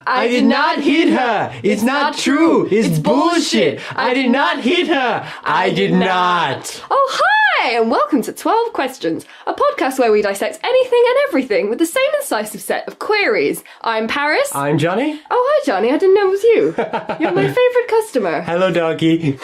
I did not hit her. It's not true. It's bullshit. I did not hit her. I did not. Oh, hi, and welcome to 12 Questions, a podcast where we dissect anything and everything with the same incisive set of queries. I'm Paris. I'm Jonny. Oh, hi, Jonny. I didn't know it was you. You're my favourite customer. Hello, doggy.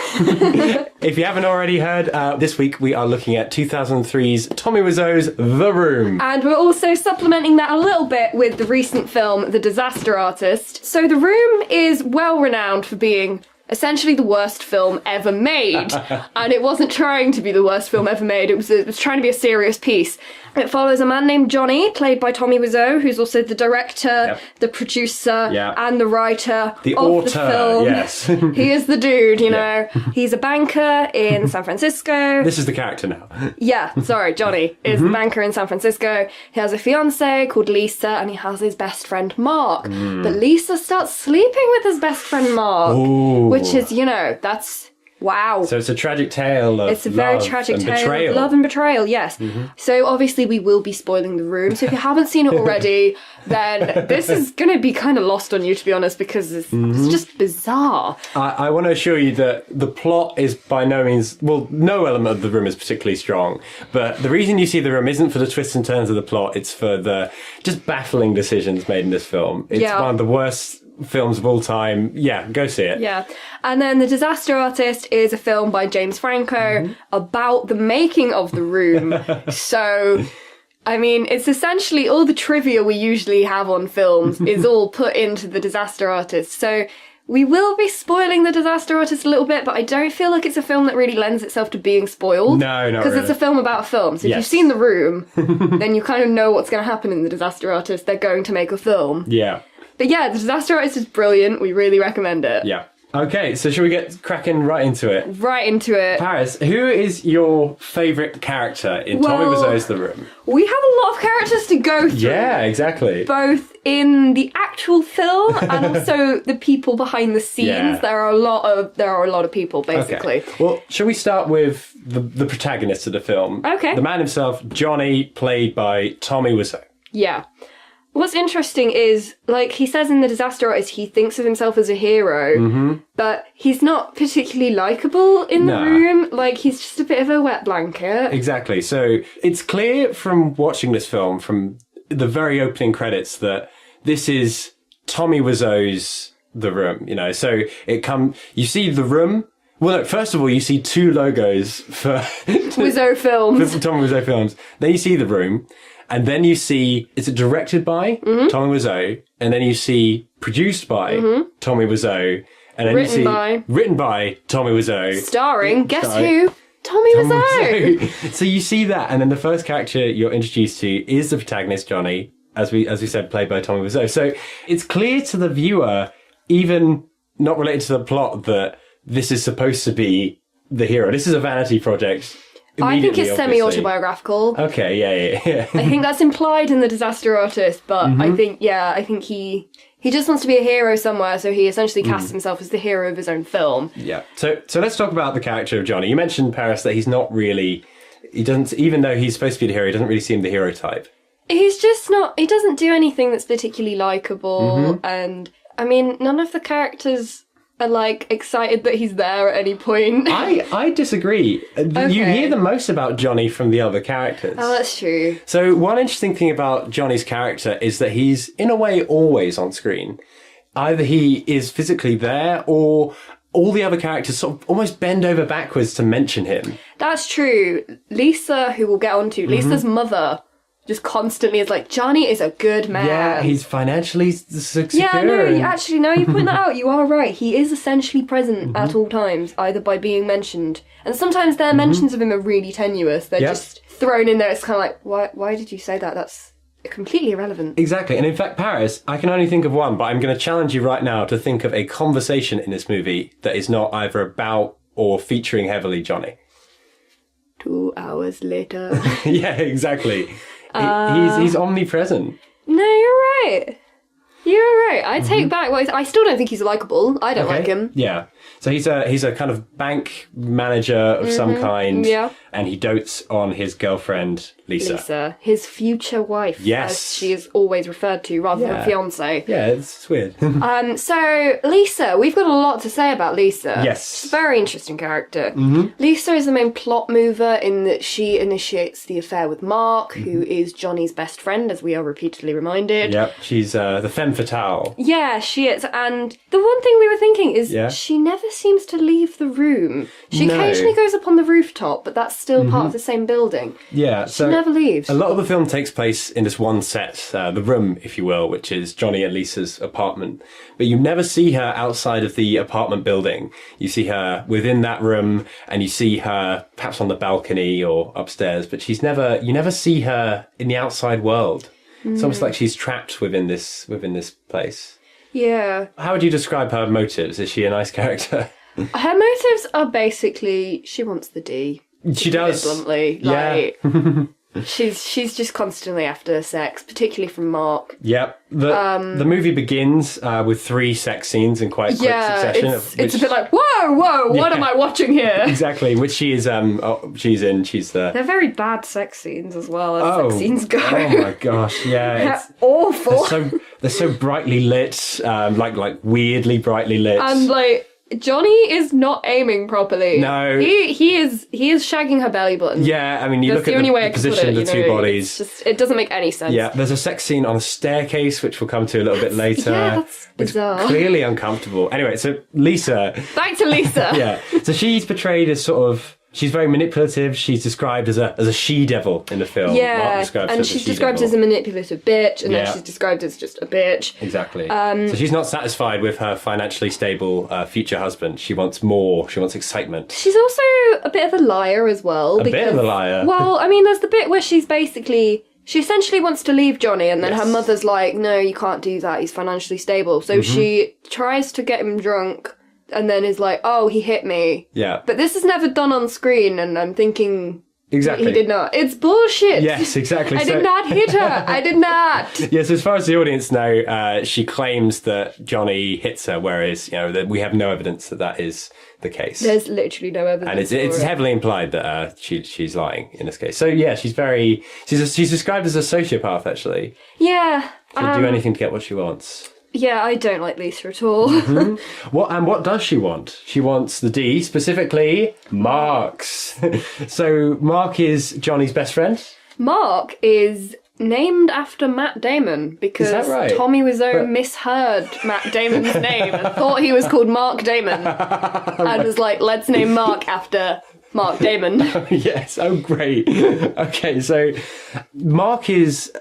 If you haven't already heard, this week we are looking at 2003's Tommy Wiseau's The Room. And we're also supplementing that a little bit with the recent film, The Disaster Artist. So The Room is well renowned for being essentially the worst film ever made. And it wasn't trying to be the worst film ever made. It was trying to be a serious piece. It follows a man named Jonny, played by Tommy Wiseau, who's also the director, the producer, and the writer of the film. Yes. He is the dude, you know. He's a banker in San Francisco. This is the character now. Yeah, sorry, Jonny is the banker in San Francisco. He has a fiancée called Lisa, and he has his best friend Mark. But Lisa starts sleeping with his best friend Mark, which is, you know, that's... wow. So it's a tragic tale of It's a very tragic tale of love and betrayal, yes. So obviously we will be spoiling The Room. So if you haven't seen it already, then this is going to be kind of lost on you, to be honest, because it's just bizarre. I want to assure you that the plot is by no means... well, no element of The Room is particularly strong. But the reason you see The Room isn't for the twists and turns of the plot. It's for the just baffling decisions made in this film. It's one of the worst films of all time. Yeah, go see it. Yeah. And then The Disaster Artist is a film by James Franco about the making of The Room. So, I mean, it's essentially all the trivia we usually have on films is all put into The Disaster Artist. So we will be spoiling The Disaster Artist a little bit, but I don't feel like it's a film that really lends itself to being spoiled. No, not because really. it's a film about a film. So if you've seen The Room, then you kind of know what's going to happen in The Disaster Artist. They're going to make a film. Yeah. But yeah, The Disaster Artist is brilliant. We really recommend it. Yeah. Okay, so shall we get cracking right into it? Right into it. Paris, who is your favourite character in Tommy Wiseau's The Room? We have a lot of characters to go through. Yeah, exactly. Both in the actual film and also the people behind the scenes. Yeah. There are a lot of people, basically. Okay. Well, shall we start with the protagonist of the film? Okay. The man himself, Jonny, played by Tommy Wiseau. Yeah. What's interesting is, like he says in The Disaster Artist, he thinks of himself as a hero, but he's not particularly likeable in The Room. Like, he's just a bit of a wet blanket. Exactly. So it's clear from watching this film, from the very opening credits, that this is Tommy Wiseau's The Room, you know. So you see The Room. Well, no, first of all, you see two logos for Wiseau Films. For Tommy Wiseau Films. Then you see The Room. And then you see, is it directed by Tommy Wiseau? And then you see produced by Tommy Wiseau. And then written you see by written by Tommy Wiseau. Starring, guess who? Tommy Wiseau. So you see that, and then the first character you're introduced to is the protagonist, Jonny, as we said, played by Tommy Wiseau. So it's clear to the viewer, even not related to the plot, that this is supposed to be the hero. This is a vanity project. I think it's semi-autobiographical. Okay, yeah. I think that's implied in The Disaster Artist, but I think he just wants to be a hero somewhere, so he essentially casts himself as the hero of his own film. Yeah. So let's talk about the character of Jonny. You mentioned, Paris, that he's not really... he doesn't... even though he's supposed to be the hero, he doesn't really seem the hero type. He's just not... he doesn't do anything that's particularly likeable, and, I mean, none of the characters are, like, excited that he's there at any point. I disagree. Okay. You hear the most about Jonny from the other characters. Oh, that's true. So one interesting thing about Jonny's character is that he's, in a way, always on screen. Either he is physically there, or all the other characters sort of almost bend over backwards to mention him. That's true. Lisa, who we'll get on to, Lisa's mother just constantly is like, Jonny is a good man. Yeah, he's financially secure. Yeah, no, you point that out. You are right. He is essentially present at all times, either by being mentioned. And sometimes their mentions of him are really tenuous. They're just thrown in there. It's kind of like, why did you say that? That's completely irrelevant. Exactly. And in fact, Paris, I can only think of one, but I'm going to challenge you right now to think of a conversation in this movie that is not either about or featuring heavily Jonny. 2 hours later. Yeah, exactly. He's omnipresent. No, you're right. You're right. I take back what I still don't think he's likable. I don't like him. Yeah. So he's a kind of bank manager of some kind. Yeah. And he dotes on his girlfriend, Lisa, his future wife, Yes. as she is always referred to, rather than fiance. Yeah, it's weird. So Lisa, we've got a lot to say about Lisa. Yes. She's a very interesting character. Lisa is the main plot mover in that she initiates the affair with Mark, who is Johnny's best friend, as we are repeatedly reminded. Yep, she's the femme fatale. Yeah, she is. And the one thing we were thinking is she never seems to leave the room. She occasionally goes up on the rooftop, but that's still part of the same building. Yeah, so never leaves. A lot of the film takes place in this one set, the room, if you will, which is Johnny and Lisa's apartment. But you never see her outside of the apartment building. You see her within that room, and you see her perhaps on the balcony or upstairs, but you never see her in the outside world. It's almost like she's trapped within this place. Yeah. How would you describe her motives? Is she a nice character? Her motives are basically she wants the D. She does. Bluntly. Yeah. She's just constantly after sex, particularly from Mark. Yep. The movie begins with 3 sex scenes in quite quick succession. It's a bit like, whoa, what am I watching here? Exactly, which she is, she's in, she's the... They're very bad sex scenes as well, as sex scenes go. Oh my gosh, yeah. They're awful. They're so brightly lit, like weirdly brightly lit. And like, Johnny is not aiming properly. No. He is shagging her belly button. Yeah, I mean, you That's look the only way at I the can put position it, of the two bodies. It doesn't make any sense. Yeah, there's a sex scene on a staircase, which we'll come to a little bit later. Yeah, that's bizarre. Clearly uncomfortable. Anyway, so Lisa... Back to Lisa. Yeah, so she's portrayed as sort of... She's very manipulative. She's described as a she-devil in the film. Yeah, and she's described as a manipulative bitch, and then she's described as just a bitch. Exactly. So she's not satisfied with her financially stable future husband. She wants more. She wants excitement. She's also a bit of a liar as well. A bit of a liar. Well, I mean, there's the bit where she essentially wants to leave Johnny, and then her mother's like, no, you can't do that. He's financially stable. So she tries to get him drunk, and then is like, oh, he hit me. Yeah. But this is never done on screen, and I'm thinking... Exactly. He did not. It's bullshit. Yes, exactly. I did not hit her. I did not. Yes, as far as the audience know, she claims that Johnny hits her, whereas, that we have no evidence that is the case. There's literally no evidence. And it's heavily implied that she's lying in this case. So yeah, she's described as a sociopath, actually. Yeah. She'll do anything to get what she wants. Yeah, I don't like Lisa at all. What does she want? She wants the D, specifically Mark's. So Mark is Johnny's best friend? Mark is named after Matt Damon because Tommy Wiseau misheard Matt Damon's name and thought he was called Mark Damon and was like, let's name Mark after Mark Damon. Yes, oh great. Okay, so Mark is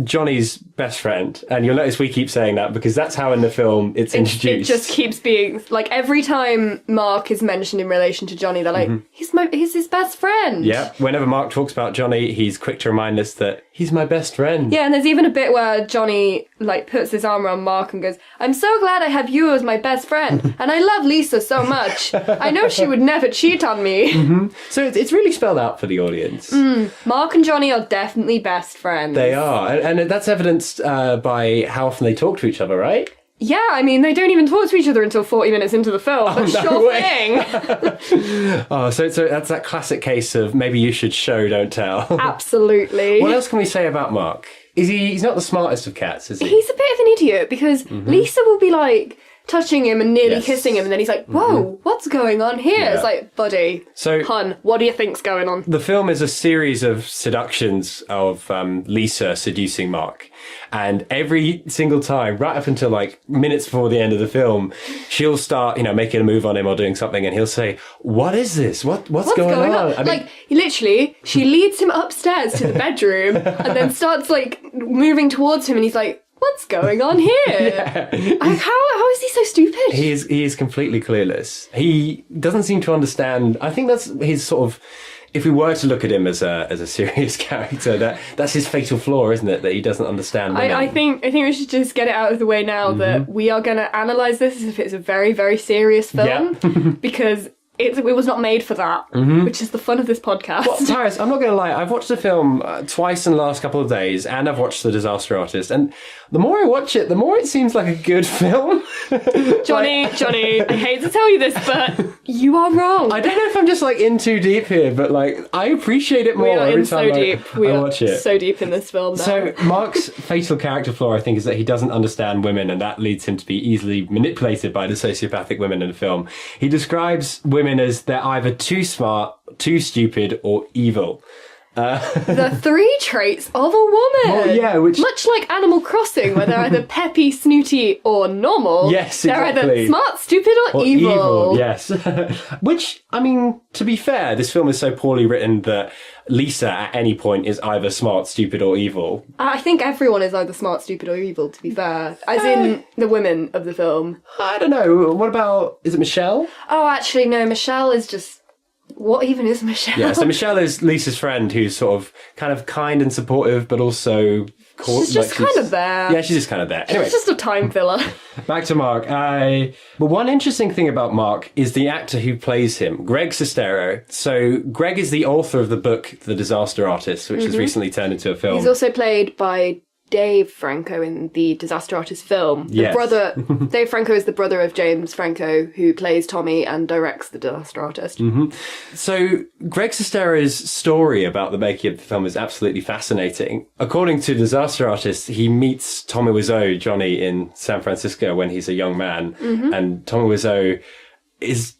Johnny's best friend, and you'll notice we keep saying that because that's how in the film it's introduced. It just keeps being like every time Mark is mentioned in relation to Johnny, they're like, he's his best friend. Yeah, whenever Mark talks about Johnny, he's quick to remind us that he's my best friend. Yeah, and there's even a bit where Johnny like puts his arm around Mark and goes, I'm so glad I have you as my best friend, and I love Lisa so much. I know she would never cheat on me. So it's really spelled out for the audience. Mark and Johnny are definitely best friends. They are, and that's evidenced by how often they talk to each other, right? Yeah, I mean, they don't even talk to each other until 40 minutes into the film. But sure thing. So that's that classic case of maybe you should show, don't tell. Absolutely. What else can we say about Mark? He's not the smartest of cats, is he? He's a bit of an idiot because Lisa will be like touching him and nearly kissing him, and then he's like, whoa, what's going on here? Yeah. It's like, buddy, hun, what do you think's going on? The film is a series of seductions of Lisa seducing Mark. And every single time, right up until like minutes before the end of the film, she'll start, making a move on him or doing something, and he'll say, what is this? What's going on? I mean, literally, she leads him upstairs to the bedroom and then starts like moving towards him, and he's like, what's going on here? Yeah. Like, how is he so stupid? He is completely clueless. He doesn't seem to understand. I think that's his sort of, if we were to look at him as a serious character, that's his fatal flaw, isn't it? That he doesn't understand women. I think we should just get it out of the way now that we are going to analyse this as if it's a very, very serious film because it was not made for that, which is the fun of this podcast. Well, Paris, I'm not going to lie. I've watched the film twice in the last couple of days, and I've watched The Disaster Artist. And the more I watch it, the more it seems like a good film. Johnny, I hate to tell you this, but you are wrong. I don't know if I'm just like in too deep here, but like I appreciate it more We are every in time so deep. We I are watch it. so deep in this film now. So Mark's fatal character flaw, I think, is that he doesn't understand women, and that leads him to be easily manipulated by the sociopathic women in the film. He describes women as they're either too smart, too stupid, or evil. The three traits of a woman. Well, yeah, which... Much like Animal Crossing, where they're either peppy, snooty, or normal. Yes, They're exactly. either smart, stupid, or evil. Yes. Which, I mean, to be fair, this film is so poorly written that Lisa at any point is either smart, stupid, or evil. I think everyone is either smart, stupid, or evil, to be fair. As in the women of the film. I don't know. What about... Is it Michelle? Oh, actually, no. Michelle is just... What even is Michelle? Yeah, so Michelle is Lisa's friend who's sort of kind of kind and supportive, but also... She's just kind of there. Yeah, she's just kind of there. Anyway, It's just a time filler. back to Mark. But one interesting thing about Mark is the actor who plays him, Greg Sestero. So Greg is the author of the book The Disaster Artist, which was recently turned into a film. He's also played by Dave Franco in the Disaster Artist film. Yes. Dave Franco is the brother of James Franco, who plays Tommy and directs the Disaster Artist. So Greg Sestero's story about the making of the film is absolutely fascinating. According to Disaster Artist, he meets Tommy Wiseau, Johnny, in San Francisco when he's a young man. And Tommy Wiseau is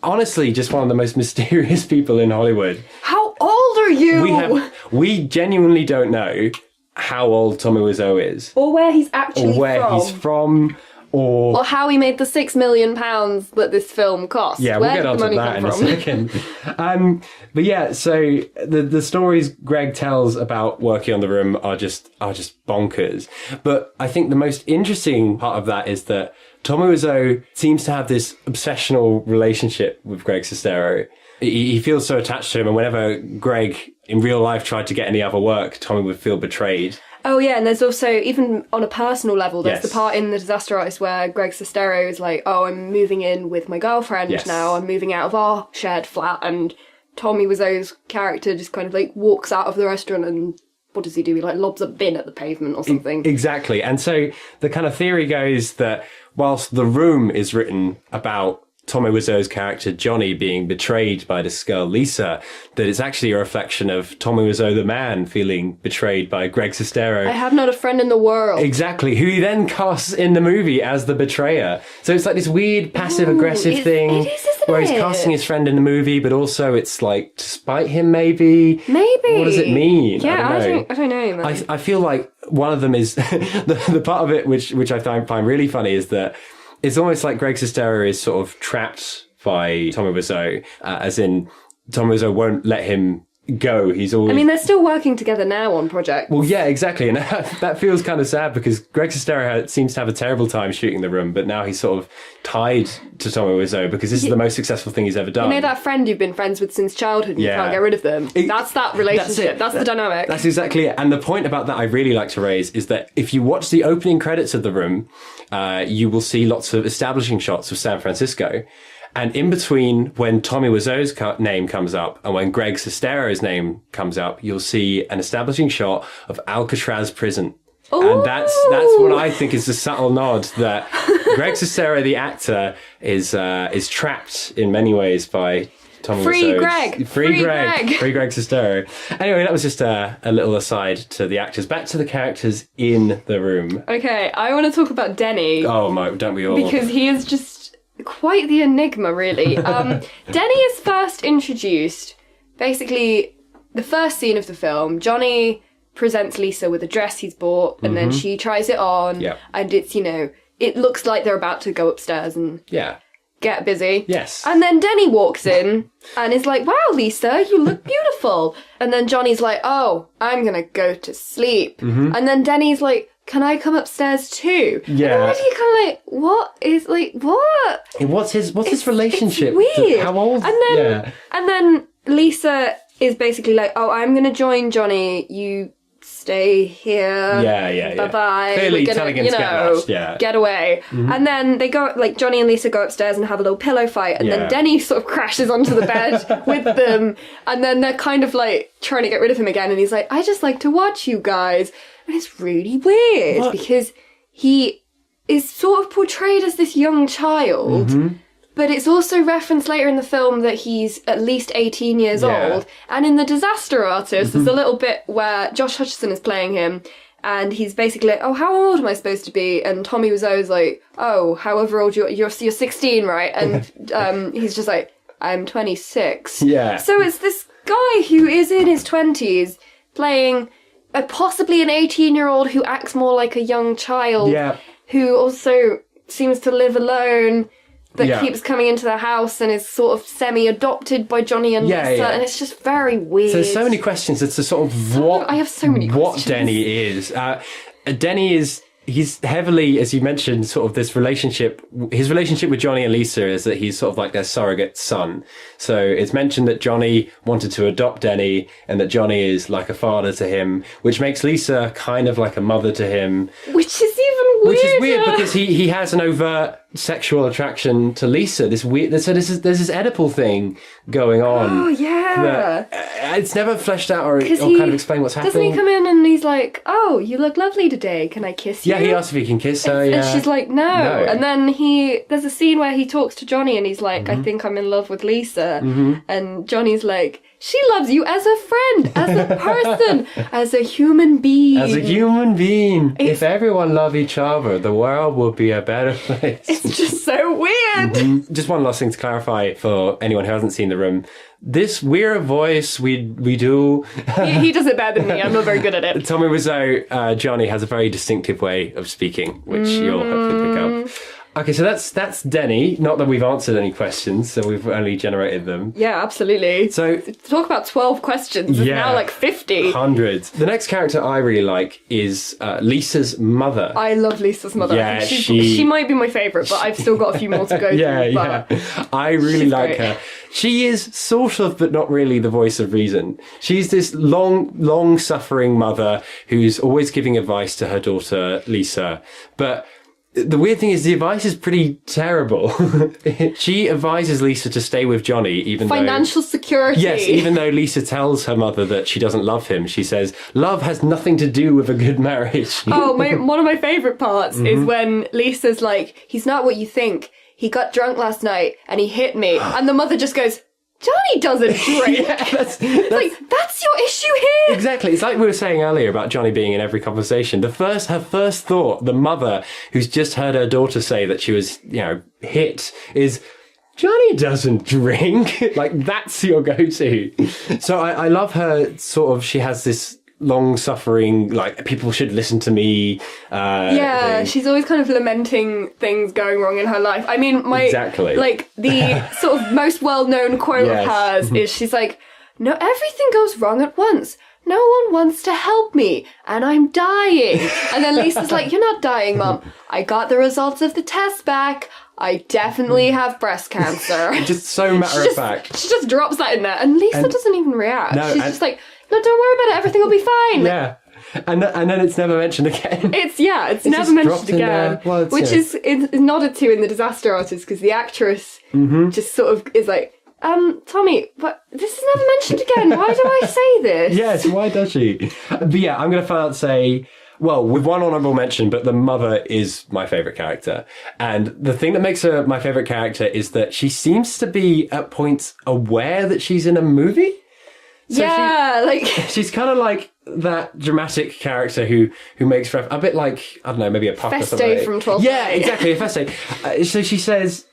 honestly just one of the most mysterious people in Hollywood. How old are you? We genuinely don't know how old Tommy Wiseau is. Or where he's actually Or where from. he's from. Or how he made the £6 million that this film cost. yeah, Where we'll get did onto the money that in come a from? second. But yeah, so the stories Greg tells about working on the room are just bonkers. But I think the most interesting part of that is that Tommy Wiseau seems to have this obsessional relationship with Greg Sestero. He feels so attached to him, and whenever Greg in real life tried to get any other work, Tommy would feel betrayed. Oh yeah, and there's also, even on a personal level, there's Yes. the part in The Disaster Artist where Greg Sestero is like, oh, I'm moving in with my girlfriend Yes. now, I'm moving out of our shared flat, and Tommy Wiseau's character just kind of like walks out of the restaurant and what does he do? He like lobs a bin at the pavement or something. Exactly. And so the kind of theory goes that whilst The Room is written about Tommy Wiseau's character Johnny being betrayed by this girl Lisa, that it's actually a reflection of Tommy Wiseau the man feeling betrayed by Greg Sestero. I have not a friend in the world. Exactly, who he then casts in the movie as the betrayer. So it's like this weird passive-aggressive thing it is, isn't where he's it? casting his friend in the movie, but also it's like to spite him maybe. Maybe. What does it mean? Yeah, I don't know, man. I feel like one of them is the part of it which I find really funny is that it's almost like Greg Sestero is sort of trapped by Tommy Wiseau, as in Tommy Wiseau won't let him go. He's always... I mean, they're still working together now on projects. Well, yeah, exactly. And that feels kind of sad because Greg Sestero seems to have a terrible time shooting The Room, but now he's sort of tied to Tommy Wiseau because this is the most successful thing he's ever done. You know that friend you've been friends with since childhood and you Yeah. can't get rid of them? That's that relationship. That's the dynamic. That's exactly it. And the point about that I really like to raise is that if you watch the opening credits of The Room, you will see lots of establishing shots of San Francisco. And in between, when Tommy Wiseau's name comes up and when Greg Sestero's name comes up, you'll see an establishing shot of Alcatraz prison. Ooh. And that's what I think is the subtle nod that Greg Sestero, the actor, is trapped in many ways by Tommy Free Wiseau's... Greg! Free Greg Sestero. Anyway, that was just a little aside to the actors. Back to the characters in The Room. Okay, I want to talk about Denny. Oh my, don't we all? Because he is just quite the enigma, really. Denny is first introduced, basically, the first scene of the film. Johnny presents Lisa with a dress he's bought, and then she tries it on, Yep. and it's, it looks like they're about to go upstairs and Yeah. get busy. Yes. And then Denny walks in and is like, wow, Lisa, you look beautiful. And then Johnny's like, oh, I'm gonna go to sleep. And then Denny's like, can I come upstairs too? Yeah. And then you're kind of like, what? What's his relationship? It's weird. How old? And then Lisa is basically like, oh, I'm gonna join Johnny. You stay here. Yeah. Bye-bye. Clearly We're gonna, telling him to get lost, yeah. Get away. And then they go, like, Johnny and Lisa go upstairs and have a little pillow fight, and Yeah. then Denny sort of crashes onto the bed with them, and then they're kind of, like, trying to get rid of him again, and he's like, I just like to watch you guys. And it's really weird, What? because he is sort of portrayed as this young child, but it's also referenced later in the film that he's at least 18 years old. And in The Disaster Artist, there's a little bit where Josh Hutcherson is playing him, and he's basically like, oh, how old am I supposed to be? And Tommy Wiseau's like, oh, however old you're 16, right? And he's just like, I'm 26. Yeah. So it's this guy who is in his 20s playing possibly an 18-year-old who acts more like a young child, who also seems to live alone, but keeps coming into the house and is sort of semi-adopted by Johnny and Lisa, and it's just very weird. So there's so many questions as to sort of what I have so many what questions. Denny is. Denny is. He's heavily, as you mentioned, sort of this relationship. His relationship with Johnny and Lisa is that he's sort of like their surrogate son. So it's mentioned that Johnny wanted to adopt Denny and that Johnny is like a father to him, which makes Lisa kind of like a mother to him. Which is even weirder. Which is weird because he has an overt sexual attraction to Lisa. This weird. So there's this Oedipal thing going on. Oh, yeah. It's never fleshed out or kind of explained what's happening. Doesn't he come in and he's like, oh, you look lovely today. Can I kiss you? Yeah, he asks if he can kiss her. And she's like, no. And then there's a scene where he talks to Johnny and he's like, I think I'm in love with Lisa. And Johnny's like, she loves you as a friend, as a person, as a human being. As a human being. If everyone loved each other, the world would be a better place. It's just so weird. Just one last thing to clarify for anyone who hasn't seen The Room. This weird voice we do... he does it better than me. I'm not very good at it. Tommy Wiseau, Johnny, has a very distinctive way of speaking, which you'll hopefully pick up. Okay, so that's Denny. Not that we've answered any questions, so we've only generated them. Yeah, absolutely. So talk about 12 questions. There's now like 50. Hundreds. The next character I really like is Lisa's mother. I love Lisa's mother. Yeah, she might be my favourite, but I've still got a few more to go through. Yeah. I really like her. She is sort of, but not really, the voice of reason. She's this long-suffering mother who's always giving advice to her daughter, Lisa. But the weird thing is the advice is pretty terrible. She advises Lisa to stay with Johnny, even though... Financial security. Yes, even though Lisa tells her mother that she doesn't love him. She says, love has nothing to do with a good marriage. Oh, one of my favourite parts is when Lisa's like, he's not what you think. He got drunk last night and he hit me. And the mother just goes, Johnny doesn't drink. That's like, that's your issue here. Exactly. It's like we were saying earlier about Johnny being in every conversation. Her first thought, the mother who's just heard her daughter say that she was, hit, is, Johnny doesn't drink. Like, that's your go-to. So I love her sort of, she has this long-suffering, like, people should listen to me. Thing. She's always kind of lamenting things going wrong in her life. I mean, like, the sort of most well-known quote of hers is she's like, no, everything goes wrong at once. No one wants to help me, and I'm dying. And then Lisa's like, you're not dying, Mum. I got the results of the test back. I definitely have breast cancer. Just so matter of fact. She just drops that in there, and Lisa doesn't even react. No, she's just like, no, don't worry about it. Everything will be fine. Yeah. And then it's never mentioned again. It's never mentioned again. Well, which is nodded to in The Disaster Artist, because the actress just sort of is like, Tommy, but this is never mentioned again. Why do I say this? Yes, why does she? But yeah, I'm going to flat out say, well, with one honourable mention, but the mother is my favourite character. And the thing that makes her my favourite character is that she seems to be, at points, aware that she's in a movie. So she's kind of like that dramatic character who makes a bit like, I don't know, maybe a puck or something. Feste from 12. Yeah, exactly, a Feste. So she says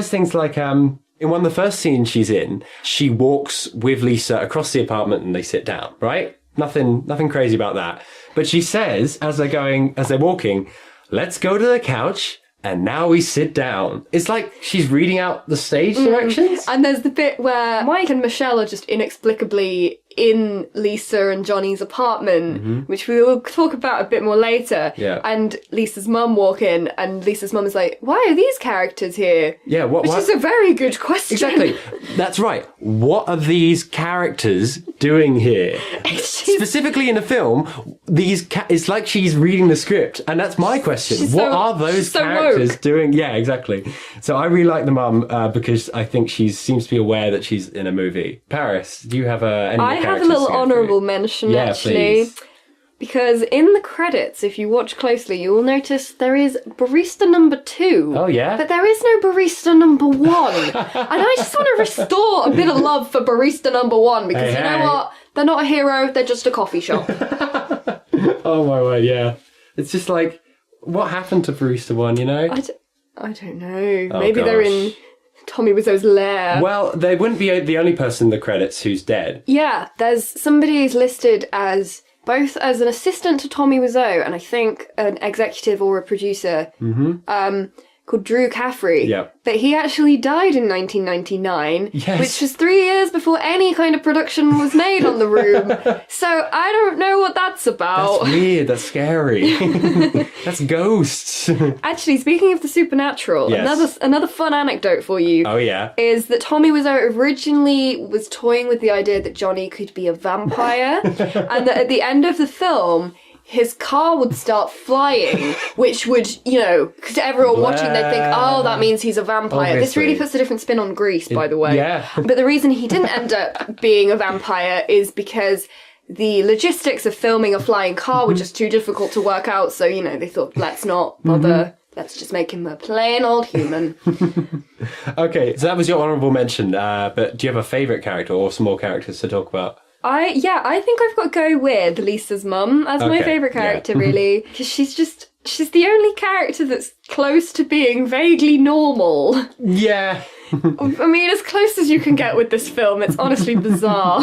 things like, in one of the first scenes she's in, she walks with Lisa across the apartment and they sit down, right? Nothing crazy about that. But she says, as they're walking, let's go to the couch. And now we sit down. It's like she's reading out the stage directions. And there's the bit where Mike and Michelle are just inexplicably in Lisa and Johnny's apartment, which we will talk about a bit more later. Yeah. And Lisa's mum walk in, and Lisa's mum is like, why are these characters here? Yeah, Which is a very good question. Exactly. That's right. What are these characters doing here? Specifically in the film, it's like she's reading the script, and that's my question. What are those characters doing? Yeah, exactly. So I really like the mum because I think she seems to be aware that she's in a movie. Paris, do you have any I have a little honourable mention, actually. Please. Because in the credits, if you watch closely, you will notice there is barista number 2. Oh, yeah? But there is no barista number 1. And I just want to restore a bit of love for barista number 1, because you know what? They're not a hero, they're just a coffee shop. Oh my word, yeah. It's just like, what happened to barista 1, you know? I don't know. Oh, Maybe they're in Tommy Wiseau's lair. Well, they wouldn't be the only person in the credits who's dead. Yeah, there's somebody who's listed as both as an assistant to Tommy Wiseau and I think an executive or a producer called Drew Caffrey. Yeah. But he actually died in 1999, Yes. which was 3 years before any kind of production was made on The Room. So I don't know what that's about. That's weird, that's scary. That's ghosts. Actually, speaking of the supernatural, Yes. another fun anecdote for you. Oh, yeah? Is that Tommy Wiseau originally was toying with the idea that Johnny could be a vampire, and that at the end of the film, his car would start flying, which would, because everyone watching, they'd think, oh, that means he's a vampire. This really puts a different spin on Grease, by the way. Yeah. But the reason he didn't end up being a vampire is because the logistics of filming a flying car were just too difficult to work out, so, they thought, let's not bother. Let's just make him a plain old human. Okay, so that was your honourable mention, but do you have a favourite character or some more characters to talk about? I think I've got to go with Lisa's mum as my favourite character, really. Because she's the only character that's close to being vaguely normal. Yeah. I mean, as close as you can get with this film. It's honestly bizarre.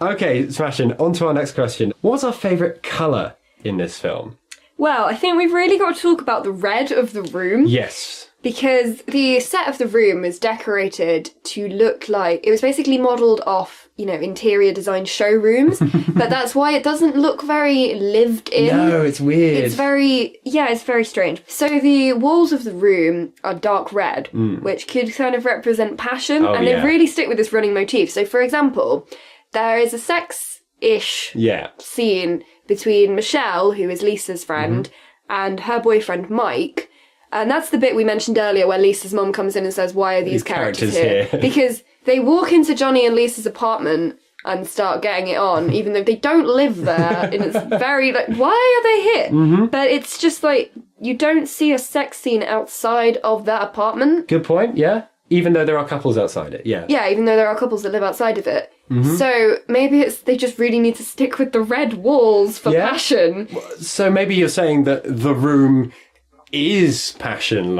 Okay, smashing. On to our next question. What's our favourite colour in this film? Well, I think we've really got to talk about the red of the room. Yes. Because the set of the room was decorated to look like... It was basically modelled off, interior design showrooms. But that's why it doesn't look very lived in. No, it's weird. It's very strange. So the walls of the room are dark red, which could kind of represent passion. Oh, and they really stick with this running motif. So, for example, there is a sex-ish scene between Michelle, who is Lisa's friend, and her boyfriend, Mike. And that's the bit we mentioned earlier where Lisa's mum comes in and says, why are these characters here? Because they walk into Johnny and Lisa's apartment and start getting it on, even though they don't live there. And it's very why are they here? But it's just you don't see a sex scene outside of that apartment. Good point, yeah. Even though there are couples outside it, yeah. Yeah, even though there are couples that live outside of it. So maybe they just really need to stick with the red walls for passion. So maybe you're saying that the room is passion,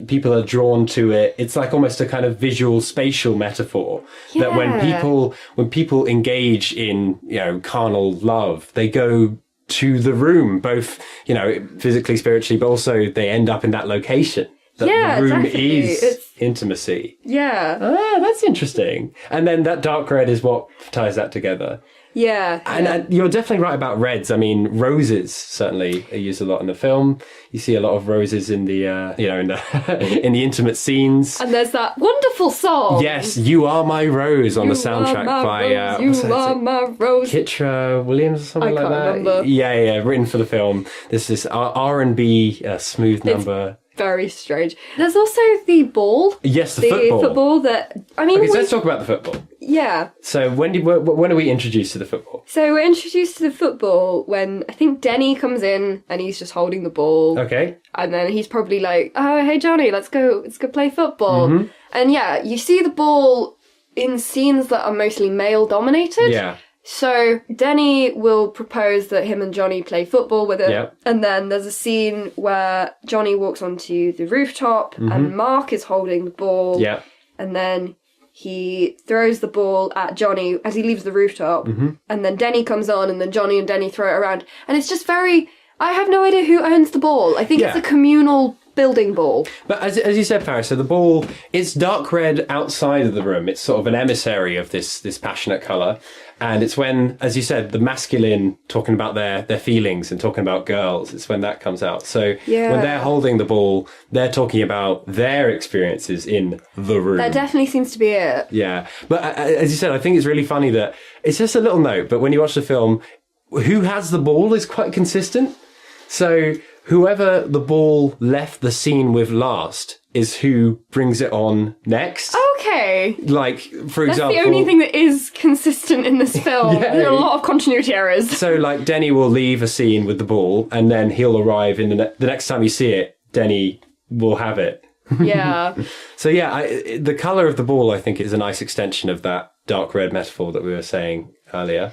people are drawn to it. It's like almost a kind of visual spatial metaphor that when people engage in carnal love, they go to the room, both physically, spiritually, but also they end up in that location. That the room is intimacy. Yeah. Ah, that's interesting. And then that dark red is what ties that together. Yeah. And you're definitely right about reds. I mean, roses certainly are used a lot in the film. You see a lot of roses in the, in the intimate scenes. And there's that wonderful song. Yes, You Are My Rose on the soundtrack by... You Are My Rose. Kitra Williams or something like that. I can't remember. Yeah, written for the film. This is R&B smooth number. Very strange. There's also the ball. Yes, the football. The football that... Okay, so let's talk about the football. Yeah. So when are we introduced to the football? So we're introduced to the football when I think Denny comes in and he's just holding the ball. Okay. And then he's probably like, oh, hey, Johnny, let's go play football. And yeah, you see the ball in scenes that are mostly male-dominated. Yeah. So Denny will propose that him and Johnny play football with it. Yep. And then there's a scene where Johnny walks onto the rooftop and Mark is holding the ball. Yeah. And then he throws the ball at Johnny as he leaves the rooftop. And then Denny comes on and then Johnny and Denny throw it around. And it's just very... I have no idea who owns the ball. I think it's a communal building ball. But as you said, Paris, so the ball, it's dark red outside of the room. It's sort of an emissary of this passionate colour. And it's when, as you said, the masculine talking about their feelings and talking about girls, it's when that comes out. So when they're holding the ball, they're talking about their experiences in the room. That definitely seems to be it. Yeah. But as you said, I think it's really funny that it's just a little note, but when you watch the film, who has the ball is quite consistent. So whoever the ball left the scene with last is who brings it on next. Okay. Okay. Like, for That's example... the only thing that is consistent in this film. Yeah. There are a lot of continuity errors. So, like, Denny will leave a scene with the ball, and then he'll arrive in the next time you see it, Denny will have it. Yeah. So, yeah, the colour of the ball, I think, is a nice extension of that dark red metaphor that we were saying earlier.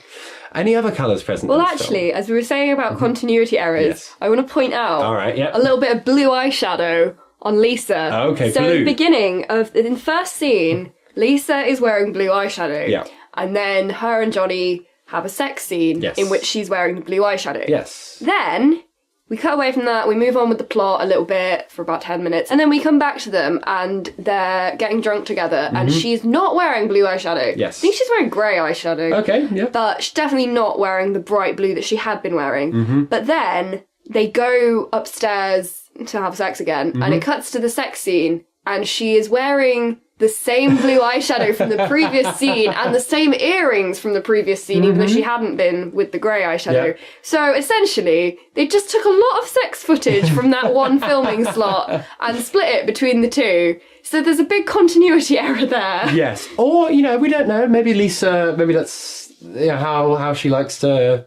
Any other colours present Well, in this actually, film? as we were saying about continuity errors, Yes. I want to point out All right, yeah. a little bit of blue eyeshadow on Lisa. Oh, okay, so blue. at the beginning of in the first scene, Lisa is wearing blue eyeshadow. Yeah. And then her and Johnny have a sex scene Yes. in which she's wearing the blue eyeshadow. Yes. Then we cut away from that, we move on with the plot a little bit for about 10 minutes, and then we come back to them and they're getting drunk together and she's not wearing blue eyeshadow. Yes. I think she's wearing grey eyeshadow. Okay, yeah. But she's definitely not wearing the bright blue that she had been wearing. But then they go upstairs to have sex again, and it cuts to the sex scene, and she is wearing the same blue eyeshadow from the previous scene and the same earrings from the previous scene, even though she hadn't been with the grey eyeshadow. Yeah. So essentially, they just took a lot of sex footage from that one filming slot and split it between the two. So there's a big continuity error there. Yes. Or, we don't know. Maybe Lisa, maybe that's how she likes to,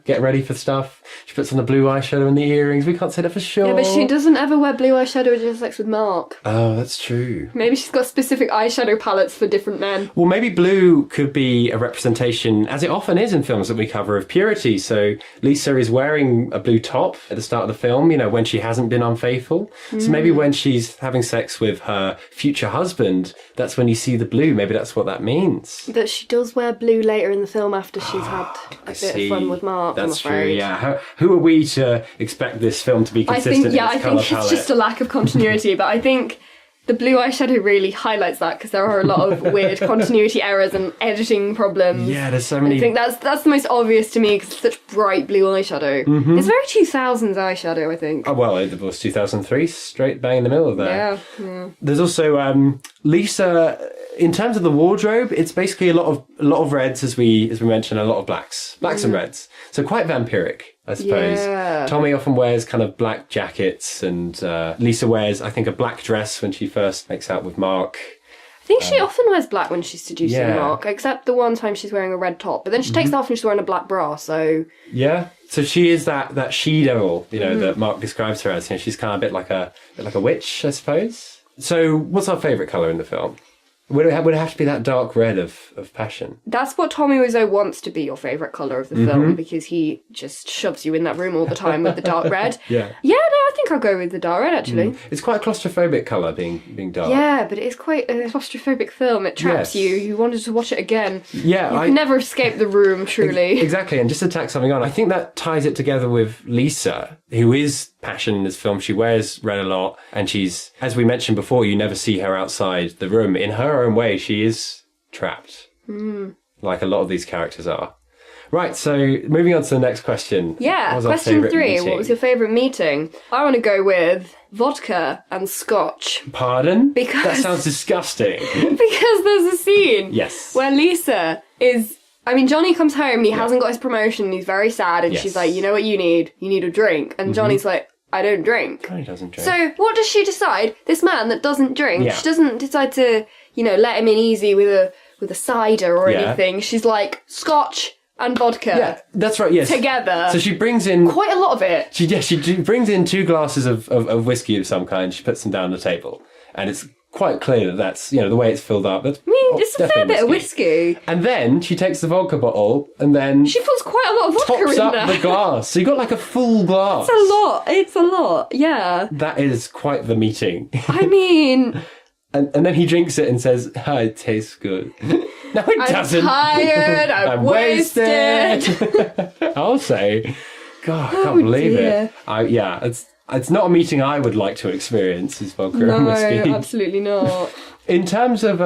get ready for stuff. She puts on the blue eyeshadow and the earrings. We can't say that for sure. Yeah, but she doesn't ever wear blue eyeshadow when she has sex with Mark. Oh, that's true. Maybe she's got specific eyeshadow palettes for different men. Well, maybe blue could be a representation, as it often is in films that we cover, of purity. So Lisa is wearing a blue top at the start of the film, when she hasn't been unfaithful. So maybe when she's having sex with her future husband, that's when you see the blue. Maybe that's what that means. But she does wear blue later in the film after she's had a bit of fun with Mark. That's I'm true, afraid. yeah. Who are we to expect this film to be consistent in its I colour think it's palette? just a lack of continuity, but I think the blue eyeshadow really highlights that because there are a lot of weird continuity errors and editing problems. Yeah, there's so many... I think that's the most obvious to me because it's such bright blue eyeshadow. It's very 2000s eyeshadow, I think. Oh, well, it was 2003, straight bang in the middle of there. Yeah. There's also Lisa. In terms of the wardrobe, it's basically a lot of reds, as we mentioned, a lot of blacks and reds. So quite vampiric, I suppose. Yeah. Tommy often wears kind of black jackets, and Lisa wears, I think, a black dress when she first makes out with Mark. I think she often wears black when she's seducing Yeah. Mark, except the one time she's wearing a red top. But then she takes it off and she's wearing a black bra, so... Yeah. So she is that she-devil, that Mark describes her as. She's kind of a bit like a witch, I suppose. So what's our favourite colour in the film? Would it have to be that dark red of passion? That's what Tommy Wiseau wants to be your favourite colour of the film, because he just shoves you in that room all the time with the dark red. Yeah. Yeah, no, I think I'll go with the dark red, actually. It's quite a claustrophobic colour, being dark. Yeah, but it is quite a claustrophobic film. It traps Yes. you. You wanted to watch it again. Yeah, You can never escape the room, truly. Exactly, and just to tack something on, I think that ties it together with Lisa, who is passion in this film. She wears red a lot, and she's, as we mentioned before, you never see her outside the room. In her own way, she is trapped, like a lot of these characters are. Right, so moving on to the next question. Yeah, What was our question favourite 3. meeting? What was your favourite meeting? I want to go with vodka and scotch. Pardon? Because- That sounds disgusting. Because there's a scene Yes. where Lisa is... I mean, Johnny comes home and he hasn't got his promotion and he's very sad and Yes. she's like, you know what you need? You need a drink. And Johnny's like, I don't drink. He doesn't drink. So what does she decide? This man that doesn't drink, Yeah. she doesn't decide to, let him in easy with a cider or Yeah. anything. She's like, scotch and vodka yeah, that's right, yes. together. So she brings in... Quite a lot of it. She brings in 2 glasses of whiskey of some kind. She puts them down on the table. And it's quite clear that that's, the way it's filled up. That's, I mean, it's a fair definitely bit of whiskey. And then she takes the vodka bottle and then She puts quite a lot of vodka tops in up there. the glass. So you got like a full glass. It's a lot, yeah. That is quite the meeting. I mean, And then he drinks it and says, oh, it tastes good. No, it I'm doesn't. tired, I'm wasted. I'll say, God, I can't Oh, believe dear. it. It's not a meeting I would like to experience, is vodka and No, whiskey. absolutely not. In terms of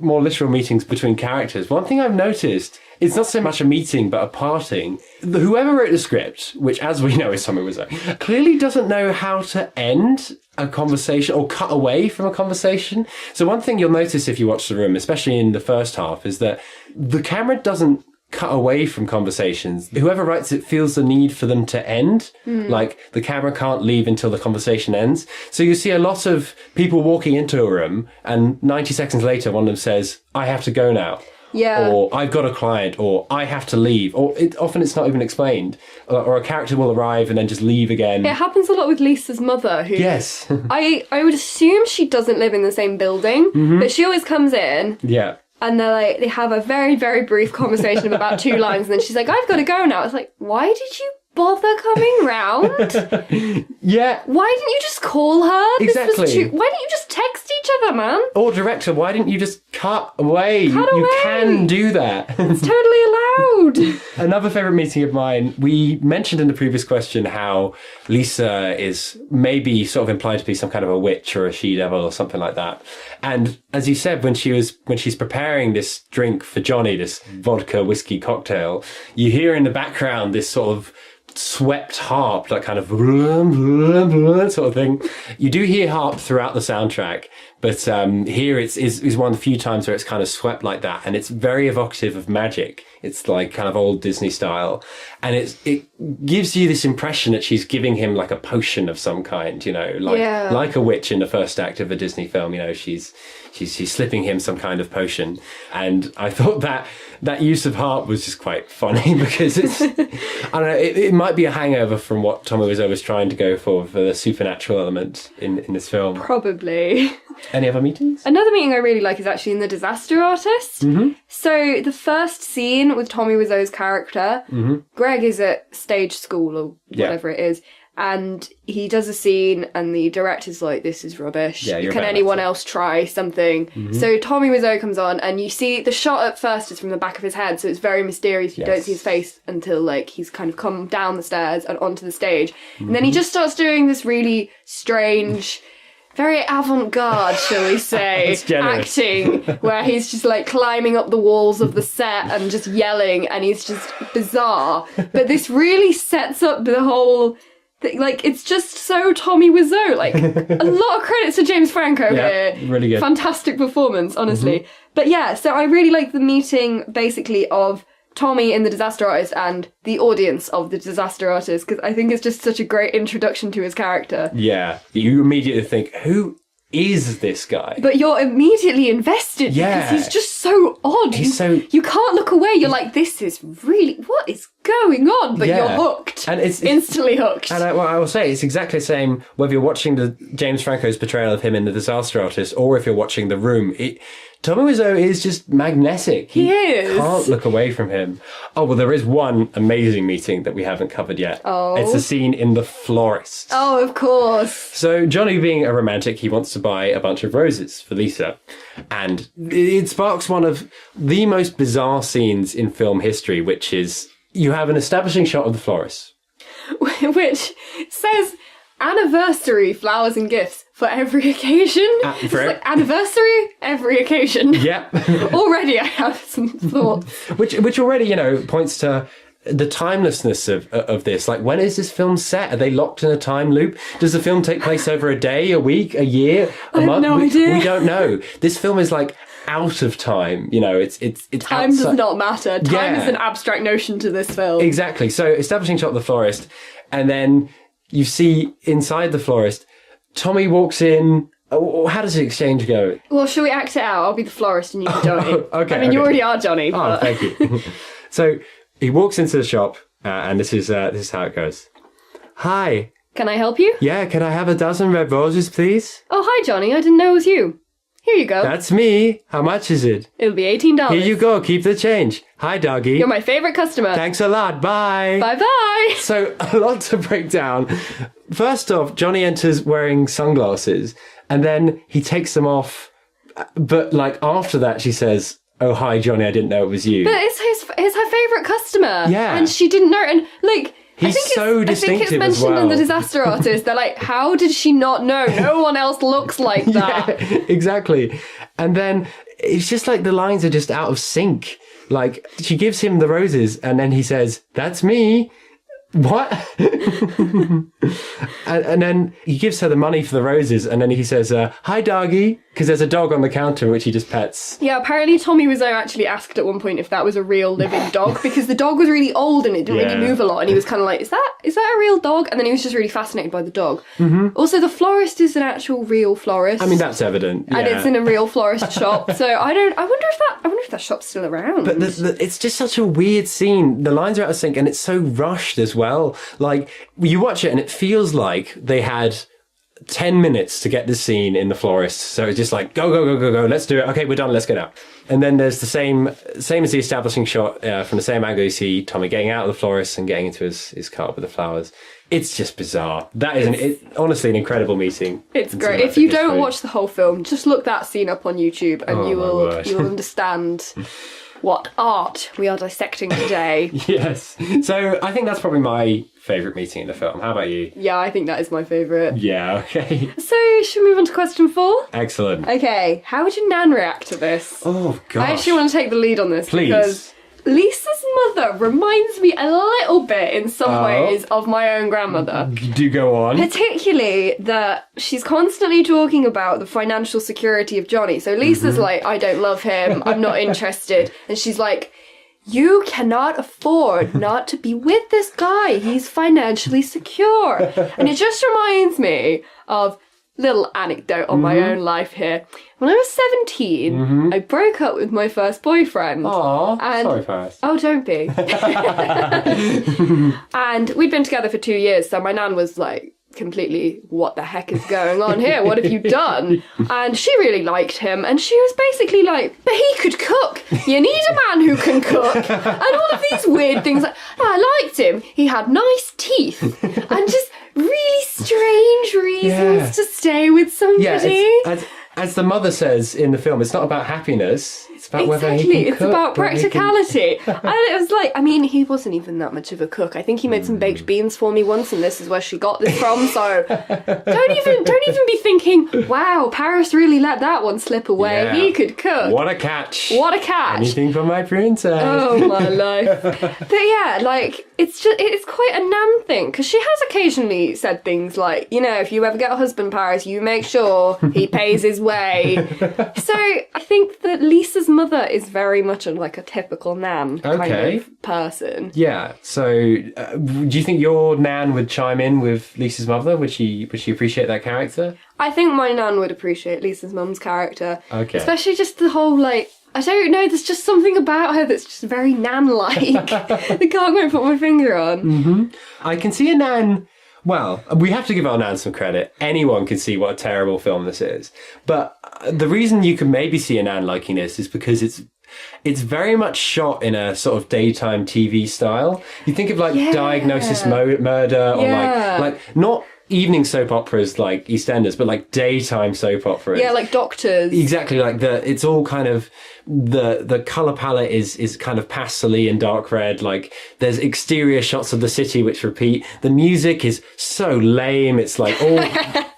more literal meetings between characters, one thing I've noticed, it's not so much a meeting, but a parting. Whoever wrote the script, which as we know is Tommy Wiseau, clearly doesn't know how to end a conversation or cut away from a conversation. So one thing you'll notice if you watch The Room, especially in the first half, is that the camera doesn't cut away from conversations. Whoever writes it feels the need for them to end. Like the camera can't leave until the conversation ends. So you see a lot of people walking into a room and 90 seconds later, one of them says, I have to go now. Yeah. Or I've got a client, or I have to leave. Or often it's not even explained. Or a character will arrive and then just leave again. It happens a lot with Lisa's mother, who... Yes. I would assume she doesn't live in the same building, but she always comes in. Yeah. And they have a very, very brief conversation of about 2 lines, and then she's like, I've got to go now. It's like, why did you bother coming round? Yeah. Why didn't you just call her? Exactly. Why didn't you just text each other, man? Or director, why didn't you just cut away? Cut You away. can do that. It's totally allowed. Another favourite meeting of mine, we mentioned in the previous question how Lisa is maybe sort of implied to be some kind of a witch or a she-devil or something like that. And as you said, when she's preparing this drink for Johnny, this vodka whiskey cocktail, you hear in the background this sort of swept harp, that kind of sort of thing. You do hear harp throughout the soundtrack, but here is one of the few times where it's kind of swept like that, and it's very evocative of magic. It's like kind of old Disney style, and it gives you this impression that she's giving him like a potion of some kind, like a witch in the first act of a Disney film. She's slipping him some kind of potion, and I thought that use of harp was just quite funny because it's I don't know, it might be a hangover from what Tommy Wiseau was trying to go for the supernatural element in this film. Probably. Any other meetings? Another meeting I really like is actually in The Disaster Artist. So the first scene with Tommy Wiseau's character, Greg is at stage school or whatever it is, and he does a scene and the director's like, this is rubbish. Can anyone else try something? So Tommy Wiseau comes on, and you see the shot at first is from the back of his head, so it's very mysterious. You don't see his face until he's kind of come down the stairs and onto the stage. And then he just starts doing this really strange, very avant-garde, shall we say, acting, where he's just climbing up the walls of the set and just yelling, and he's just bizarre. But this really sets up the whole... it's just so Tommy Wiseau. A lot of credits to James Franco here. Really good. Fantastic performance, honestly. But yeah, so I really like the meeting, basically, of Tommy in The Disaster Artist and the audience of The Disaster Artist, because I think it's just such a great introduction to his character. Yeah. You immediately think, who is this guy? But you're immediately invested because he's just so odd. You can't look away. You're like, this is really... What is going on? But you're hooked. And it's instantly hooked. And I will say, it's exactly the same whether you're watching the James Franco's portrayal of him in The Disaster Artist or if you're watching The Room. Tommy Wiseau is just magnetic. He is. Can't look away from him. Oh, well, there is one amazing meeting that we haven't covered yet. Oh. It's a scene in The Florist. Oh, of course. So Johnny, being a romantic, he wants to buy a bunch of roses for Lisa. And it sparks one of the most bizarre scenes in film history, which is you have an establishing shot of the florist. Which says anniversary flowers and gifts for every occasion. Anniversary, every occasion. Yep. Already I have some thoughts. Which already, points to the timelessness of this. When is this film set? Are they locked in a time loop? Does the film take place over a day, a week, a year, a month? I have no idea. We don't know. This film is out of time. It's time outside. Does not matter. Time is an abstract notion to this film. Exactly. So establishing shot of the florist, and then you see inside the florist, Tommy walks in. How does the exchange go? Well, shall we act it out? I'll be the florist and you be Johnny. Okay. You already are Johnny. Oh, thank you. So he walks into the shop, and this is how it goes. Hi. Can I help you? Yeah, can I have a dozen red roses, please? Oh, hi, Johnny. I didn't know it was you. Here you go. That's me. How much is it? It'll be $18. Here you go. Keep the change. Hi, doggy. You're my favourite customer. Thanks a lot. Bye. Bye-bye. So, a lot to break down. First off, Johnny enters wearing sunglasses, and then he takes them off. But, after that, she says, oh, hi, Johnny, I didn't know it was you. But it's her favourite customer. Yeah. And she didn't know. And, He's so distinctive I think it's mentioned as well. in The Disaster Artist. They're like, how did she not know? No one else looks like that. Yeah, exactly. And then it's just the lines are just out of sync. She gives him the roses and then he says, that's me. What? and then he gives her the money for the roses and then he says, hi, doggy. Because there's a dog on the counter which he just pets. Yeah, apparently Tommy Wiseau actually asked at one point if that was a real living dog, because the dog was really old and it didn't really move a lot, and he was kind of like, is that a real dog? And then he was just really fascinated by the dog. Mm-hmm. Also, the florist is an actual real florist. I mean, that's evident. Yeah. And it's in a real florist shop. So I wonder if that shop's still around. But it's just such a weird scene. The lines are out of sync and it's so rushed as well. Like, you watch it and it feels like they had 10 minutes to get this scene in the florist. So it's just like, go, let's do it. Okay, we're done, let's get out. And then there's the same as the establishing shot from the same angle. You see Tommy getting out of the florist and getting into his cart with the flowers. It's just bizarre. That is honestly an incredible meeting. It's great. If you don't watch the whole film, just look that scene up on YouTube and you will understand what art we are dissecting today. Yes. So I think that's probably my favourite meeting in the film. How about you? Yeah, I think that is my favourite. Yeah, okay. So, should we move on to question 4? Excellent. Okay, how would your nan react to this? Oh, gosh. I actually want to take the lead on this. Please. Because Lisa's mother reminds me a little bit, in some ways, of my own grandmother. Do go on. Particularly that she's constantly talking about the financial security of Johnny. So Lisa's like, I don't love him, I'm not interested. And she's like, you cannot afford not to be with this guy. He's financially secure. And it just reminds me of little anecdote on my own life here. When I was 17, I broke up with my first boyfriend. Aw, sorry, Paris. Oh, don't be. And we'd been together for 2 years, so my nan was like, completely, what the heck is going on here? What have you done? And she really liked him, and she was basically like, but he could cook. You need a man who can cook. And all of these weird things. Like, I liked him. He had nice teeth. And just really strange reasons to stay with somebody. Yeah, as the mother says in the film, it's not about happiness. It's about whether he can it's cook. About practicality. And it was like, I mean, he wasn't even that much of a cook. I think he made some baked beans for me once, and this is where she got this from. So don't even be thinking, wow, Paris really let that one slip away. Yeah. He could cook. What a catch. What a catch. Anything for my princess. Oh, my life. But yeah, like, it's quite a nan thing, because she has occasionally said things like, you know, if you ever get a husband, Paris, you make sure he pays his way. So I think that Lisa's mother is very much like a typical nan kind of person. Yeah. So do you think your nan would chime in with Lisa's mother? Would she appreciate that character? I think my nan would appreciate Lisa's mum's character. Okay. Especially just the whole, like, I don't know, there's just something about her that's just very nan-like. I can't quite put my finger on. Mm-hmm. I can see a nan... Well, we have to give our nan some credit. Anyone can see what a terrible film this is. But the reason you can maybe see a nan liking this is because it's very much shot in a sort of daytime TV style. You think of like Diagnosis Murder or like not evening soap operas like EastEnders, but like daytime soap operas. Yeah, like Doctors. Exactly, like it's all kind of the colour palette is kind of pastel-y and dark red. Like there's exterior shots of the city which repeat. The music is so lame. It's like all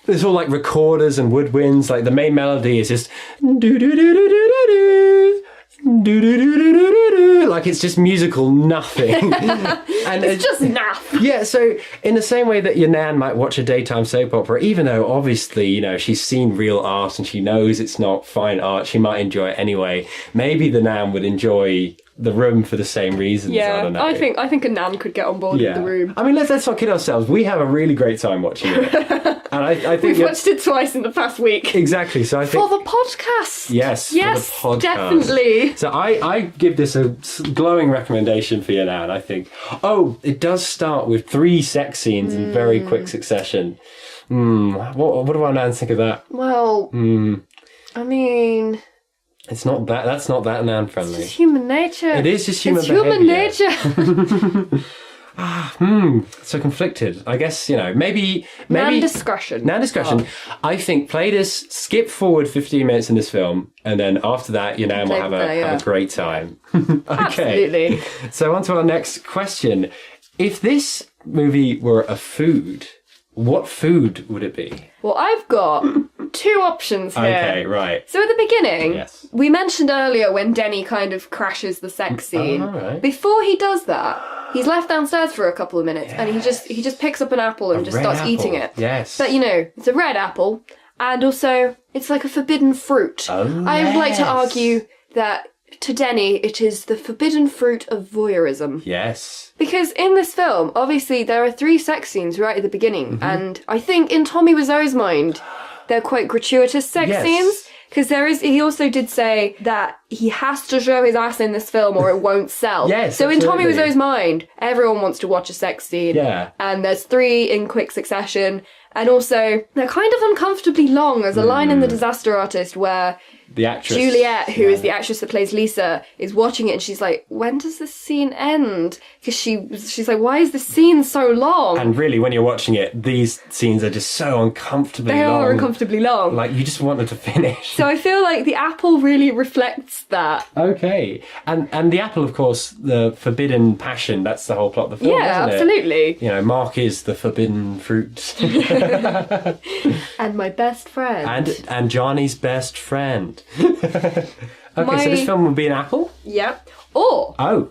it's all like recorders and woodwinds. Like the main melody is just do do do do do do do. Like it's just musical nothing. And it's just naff. Yeah, so in the same way that your nan might watch a daytime soap opera, even though obviously, you know, she's seen real art and she knows it's not fine art, she might enjoy it anyway. Maybe the nan would enjoy The Room for the same reasons. Yeah, I don't know. I think a nan could get on board with The Room. I mean, let's not kid ourselves. We have a really great time watching it. And I think we've watched it twice in the past week. Exactly. So I think for the podcast. Yes, for the podcast. Definitely. So I give this a glowing recommendation for your nan. I think. Oh, it does start with 3 sex scenes in very quick succession. What do our nans think of that? Well, I mean, it's not that. That's not that nan friendly. It's just human nature. It is just human behavior. Human nature. So conflicted. I guess, you know, maybe nan discretion. Nan discretion. Oh. I think play this, skip forward 15 minutes in this film, and then after that, your nan will have a great time. Okay. Absolutely. So on to our next question. If this movie were a food, what food would it be? Well, I've got 2 options here. Okay, right. So at the beginning, we mentioned earlier when Denny kind of crashes the sex scene. Right. Before he does that, he's left downstairs for a couple of minutes and he just picks up an apple and just starts eating it. Yes. But, you know, it's a red apple. And also, it's like a forbidden fruit. Oh, I would like to yes. argue that to Denny, it is the forbidden fruit of voyeurism. Yes. Because in this film, obviously, there are 3 sex scenes right at the beginning. And I think in Tommy Wiseau's mind, they're quite gratuitous sex scenes. Because he also did say that he has to show his ass in this film or it won't sell. Yes, so in Tommy absolutely. Wiseau's mind, everyone wants to watch a sex scene. Yeah. And there's 3 in quick succession. And also, they're kind of uncomfortably long. There's a line in The Disaster Artist where The actress. Juliet, who is the actress that plays Lisa, is watching it and she's like, when does this scene end? Because she's like, why is this scene so long? And really, when you're watching it, these scenes are just so uncomfortably They long. are uncomfortably long. Like, you just want them to finish. So I feel like the apple really reflects that. Okay. And the apple, of course, the forbidden passion, that's the whole plot of the film, Yeah, isn't it? absolutely. You know, Mark is the forbidden fruit. And my best friend. and Johnny's best friend. Okay, so this film would be an apple? Yep. Or, Oh.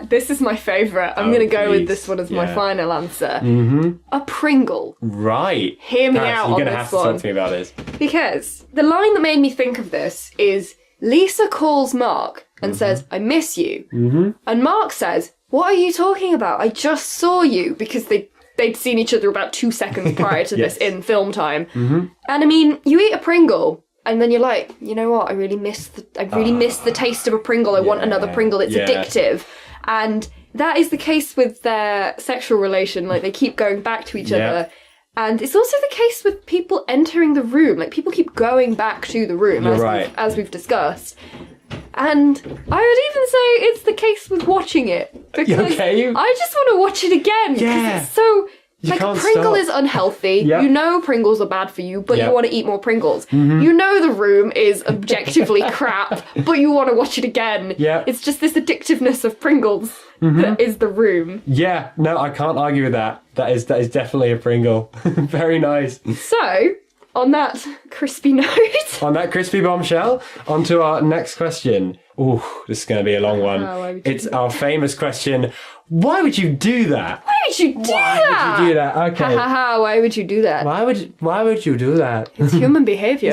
this is my favourite. I'm Oh, going to go please. with this one as my Yeah. final answer. Mm-hmm. A Pringle. Right. Hear me Paris, out you're on gonna this have to one. talk to me about this. Because the line that made me think of this is Lisa calls Mark and says, I miss you. Mm-hmm. And Mark says, what are you talking about? I just saw you. Because they'd seen each other about 2 seconds prior to Yes. this in film time. Mm-hmm. And I mean, you eat a Pringle and then you're like, you know what? I really miss the taste of a Pringle. I want another Pringle. It's addictive. And that is the case with their sexual relation. Like, they keep going back to each other. And it's also the case with people entering the room. Like, people keep going back to the room, as we've discussed. And I would even say it's the case with watching it. Because Okay. I just want to watch it again. Because Yeah. it's so... You Like, can't Pringle stop. is unhealthy. Yep. You know Pringles are bad for you, but Yep. you want to eat more Pringles. Mm-hmm. You know the room is objectively crap, but you want to watch it again. Yep. It's just this addictiveness of Pringles that is the room. Yeah, no, I can't argue with that. That is definitely a Pringle. Very nice. So, on that crispy note... On that crispy bombshell, on to our next question. Ooh, this is going to be a long one. why would you It's our famous question. Why would you do that? Why would you do that? Why would you do that? Okay. Ha ha ha, why would you do that? Why would you do that? It's human behaviour.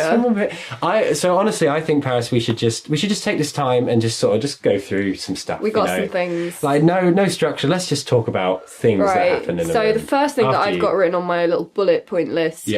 So honestly, I think, Paris, we should just take this time and just sort of just go through some stuff. We got some things. Like no structure. Let's just talk about things that happen in the room. So the first thing that After I've you. got written on my little bullet point list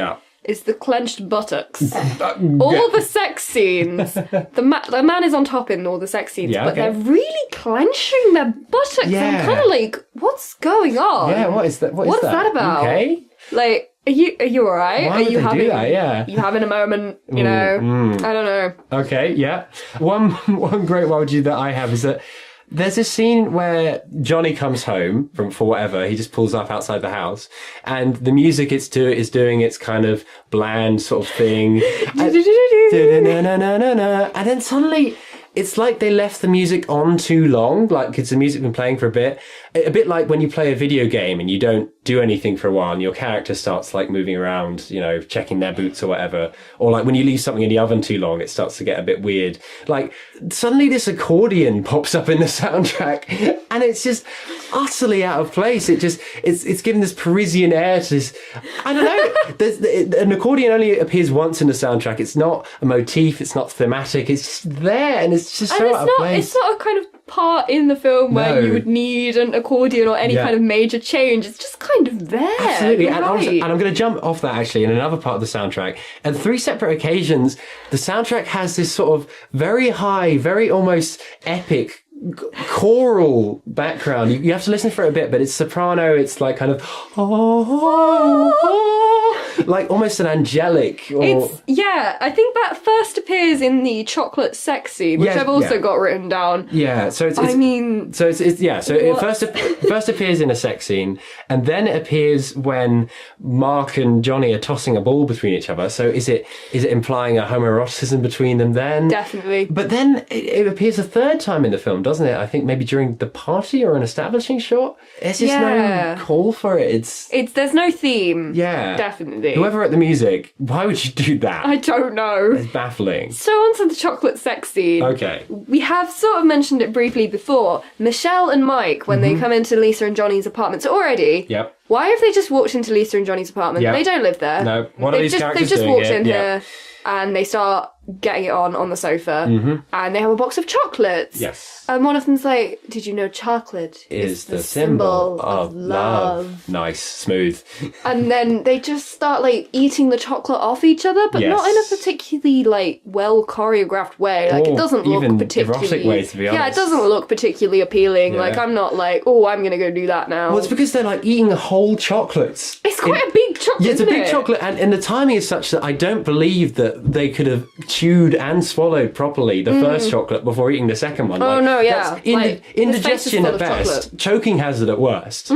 is the clenched buttocks. All the sex scenes. The man is on top in all the sex scenes, but they're really clenching their buttocks. Yeah. I'm kind of like, what's going on? Yeah, what is that? What's that about? Okay. Like, are you alright? Why Are would you they having do that? Yeah. you having a moment? You know, I don't know. Okay, yeah. One great why would you that I have is that there's this scene where Johnny comes home for whatever, he just pulls up outside the house, and the music is doing its kind of bland sort of thing. And then suddenly it's like they left the music on too long, like because the music been playing for a bit like when you play a video game and you don't do anything for a while and your character starts like moving around, you know, checking their boots or whatever, or like when you leave something in the oven too long, it starts to get a bit weird. Like suddenly this accordion pops up in the soundtrack and it's just utterly out of place. It's given this Parisian air to this, I don't know. An accordion only appears once in the soundtrack. It's not a motif, it's not thematic, it's just there and it's just so out of place. It's not a kind of part in the film where you would need an accordion or any kind of major change. It's just kind of there. Absolutely. You're And right. I'm going to jump off that actually in another part of the soundtrack. On 3 separate occasions, the soundtrack has this sort of very high, very almost epic choral background. You have to listen for it a bit, but it's soprano. It's like kind of like almost an angelic. I think that first appears in the chocolate sex scene, which I've also got written down. Yeah, so it's it first appears in a sex scene, and then it appears when Mark and Johnny are tossing a ball between each other. So is it implying a homoeroticism between them then? Definitely. But then it appears a third time in the film, doesn't it? I think maybe during the party or an establishing shot. There's just no call for it. It's there's no theme. Yeah. Definitely. Kennedy. Whoever wrote the music, why would you do that? I don't know. It's baffling. So on to the chocolate sex scene. Okay. We have sort of mentioned it briefly before. Michelle and Mike, when they come into Lisa and Johnny's apartment. So already, Yep. why have they just walked into Lisa and Johnny's apartment? Yep. They don't live there. No. What are these characters They've just doing walked here? in Yeah. here and they start getting it on the sofa. And they have a box of chocolates. Yes. And one of them's like, did you know chocolate Is the symbol of love. Nice. Smooth. And then they just start like eating the chocolate off each other, but not in a Yes. particularly like well choreographed way. Like Or it doesn't look even particularly erotic way, to be Yeah, it honest. doesn't look particularly appealing. Yeah. Like I'm not like, oh, I'm gonna go do that now. Well, it's because they're like eating whole chocolates. It's quite a big chocolate. Yeah, it's a isn't big it? chocolate, and the timing is such that I don't believe that they could have chewed and swallowed properly the first chocolate before eating the second one. Oh, no, yeah. That's Like, his face is indigestion full at of best, chocolate. choking hazard at worst.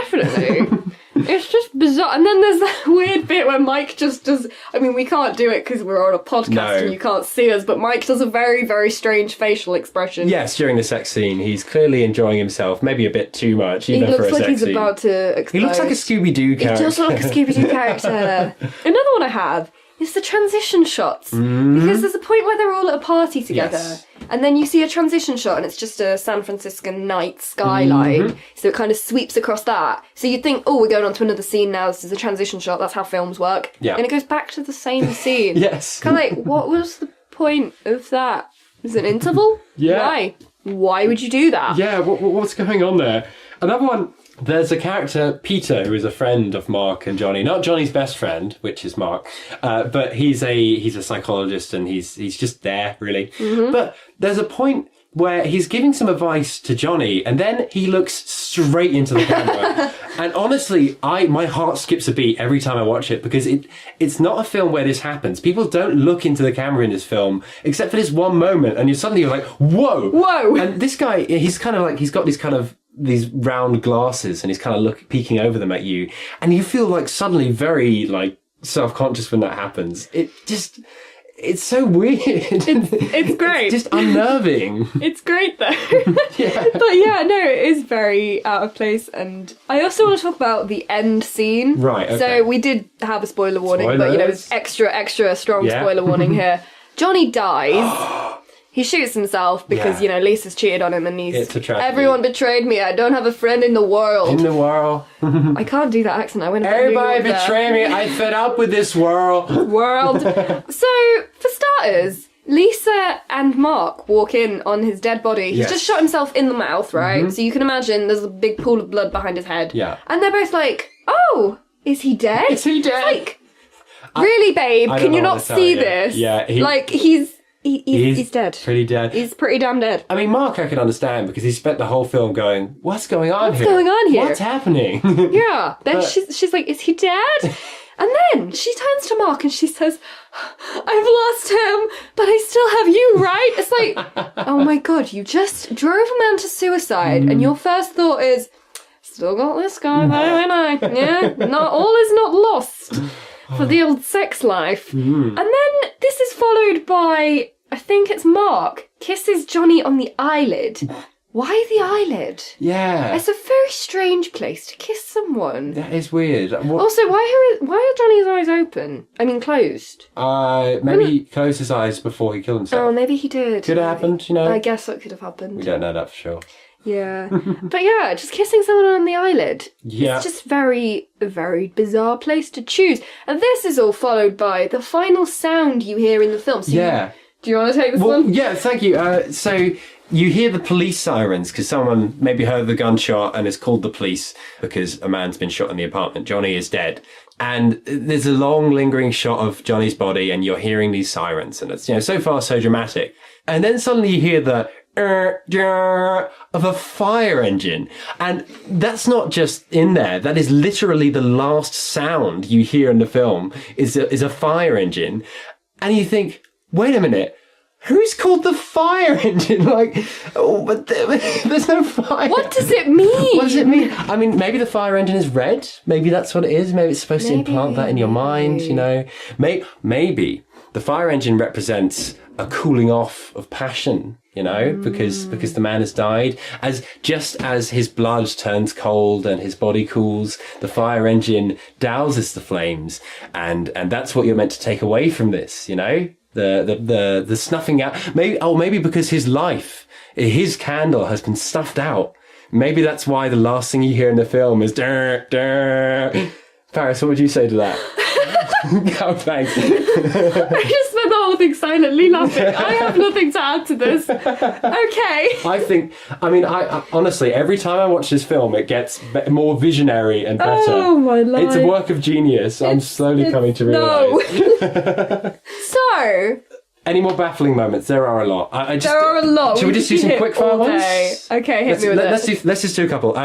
Definitely. It's just bizarre. And then there's that weird bit where Mike just does. I mean, we can't do it because we're on a podcast No. and you can't see us, but Mike does a very, very strange facial expression. Yes, during the sex scene, he's clearly enjoying himself, maybe a bit too much, He even for looks a like sex he's scene. about to explode. He looks like a Scooby-Doo character. He does look like a Scooby-Doo character. Another one I have is the transition shots. Because there's a point where they're all at a party together. Yes. And then you see a transition shot and it's just a San Franciscan night skyline. So it kind of sweeps across that. So you'd think, oh, we're going on to another scene now. This is a transition shot. That's how films work. Yeah. And it goes back to the same scene. Yes. Kind of like, what was the point of that? Is it an interval? Yeah. Why? Why would you do that? Yeah, what's going on there? Another one, there's a character, Peter, who is a friend of Mark and Johnny. Not Johnny's best friend, which is Mark, but he's a psychologist and he's just there, really. But there's a point where he's giving some advice to Johnny and then he looks straight into the camera. And honestly, my heart skips a beat every time I watch it because it's not a film where this happens. People don't look into the camera in this film except for this one moment and you're like, whoa! Whoa! And this guy, he's kind of like, he's got these round glasses and he's kind of peeking over them at you. And you feel like suddenly very like self-conscious when that happens. It's so weird. It's great. It's just unnerving. It's great though. Yeah. But yeah, no, it is very out of place. And I also want to talk about the end scene. Right, okay. So we did have a spoiler warning, but you know, Spoilers. it's extra strong Yeah. spoiler warning here. Johnny dies. He shoots himself because, Yeah. you know, Lisa's cheated on him and It's a tragedy. everyone betrayed me. I don't have a friend in the world. In the world. I can't do that accent. I went Everybody betray me. I'm fed up with this world. world. So, for starters, Lisa and Mark walk in on his dead body. He's Yes. just shot himself in the mouth, right? So you can imagine there's a big pool of blood behind his head. Yeah. And they're both like, oh, is he dead? Is he dead? Like, really, babe? I don't Can you know what not to tell see you. this? Yeah, like, he's dead. Pretty dead. He's pretty damn dead. I mean, Mark I can understand because he spent the whole film going, what's going on What's here? going on here? What's happening? Yeah. Then But- she's like, is he dead? And then she turns to Mark and she says, I've lost him, but I still have you, right? It's like, oh my god, you just drove a man to suicide and your first thought is, still got this guy, though, ain't I? Yeah, not all is not lost for the old sex life. And then this is followed by, I think it's Mark, kisses Johnny on the eyelid. Why the eyelid? Yeah. It's a very strange place to kiss someone. That is weird. What, Also, why are Johnny's eyes open? I mean, closed. maybe he closed his eyes before he killed himself. Oh, maybe he did. Could have happened, you know. I guess that could have happened. We don't know that for sure. Yeah. But yeah, just kissing someone on the eyelid. Yeah. It's just very, very bizarre place to choose. And this is all followed by the final sound you hear in the film. So Yeah. do you want to take this Well, one? yeah, thank you. So you hear the police sirens because someone maybe heard the gunshot and has called the police because a man's been shot in the apartment. Johnny is dead. And there's a long lingering shot of Johnny's body and you're hearing these sirens and it's, you know, so far so dramatic. And then suddenly you hear the of a fire engine. And that's not just in there. That is literally the last sound you hear in the film is a fire engine. And you think, wait a minute. Who's called the fire engine? Like, oh, but there's no fire. What does it mean? What does it mean? I mean, maybe the fire engine is red. Maybe that's what it is. Maybe it's supposed to implant that in your mind, you know. Maybe the fire engine represents a cooling off of passion, you know, because the man has died. Just as his blood turns cold and his body cools, the fire engine douses the flames, and that's what you're meant to take away from this, you know, the snuffing out. Maybe because his candle has been snuffed out. Maybe that's why the last thing you hear in the film is "Durr, durr." Paris, what would you say to that? Oh, thanks. I just spent the whole thing silently laughing. I have nothing to add to this. Okay. I honestly, every time I watch this film, it gets more visionary and better. Oh, my life. It's a work of genius. I'm slowly coming to realise. No. So... Any more baffling moments? There are a lot. There are a lot. Should we just do some quickfire ones? Okay, hit me with it. Let's just do a couple.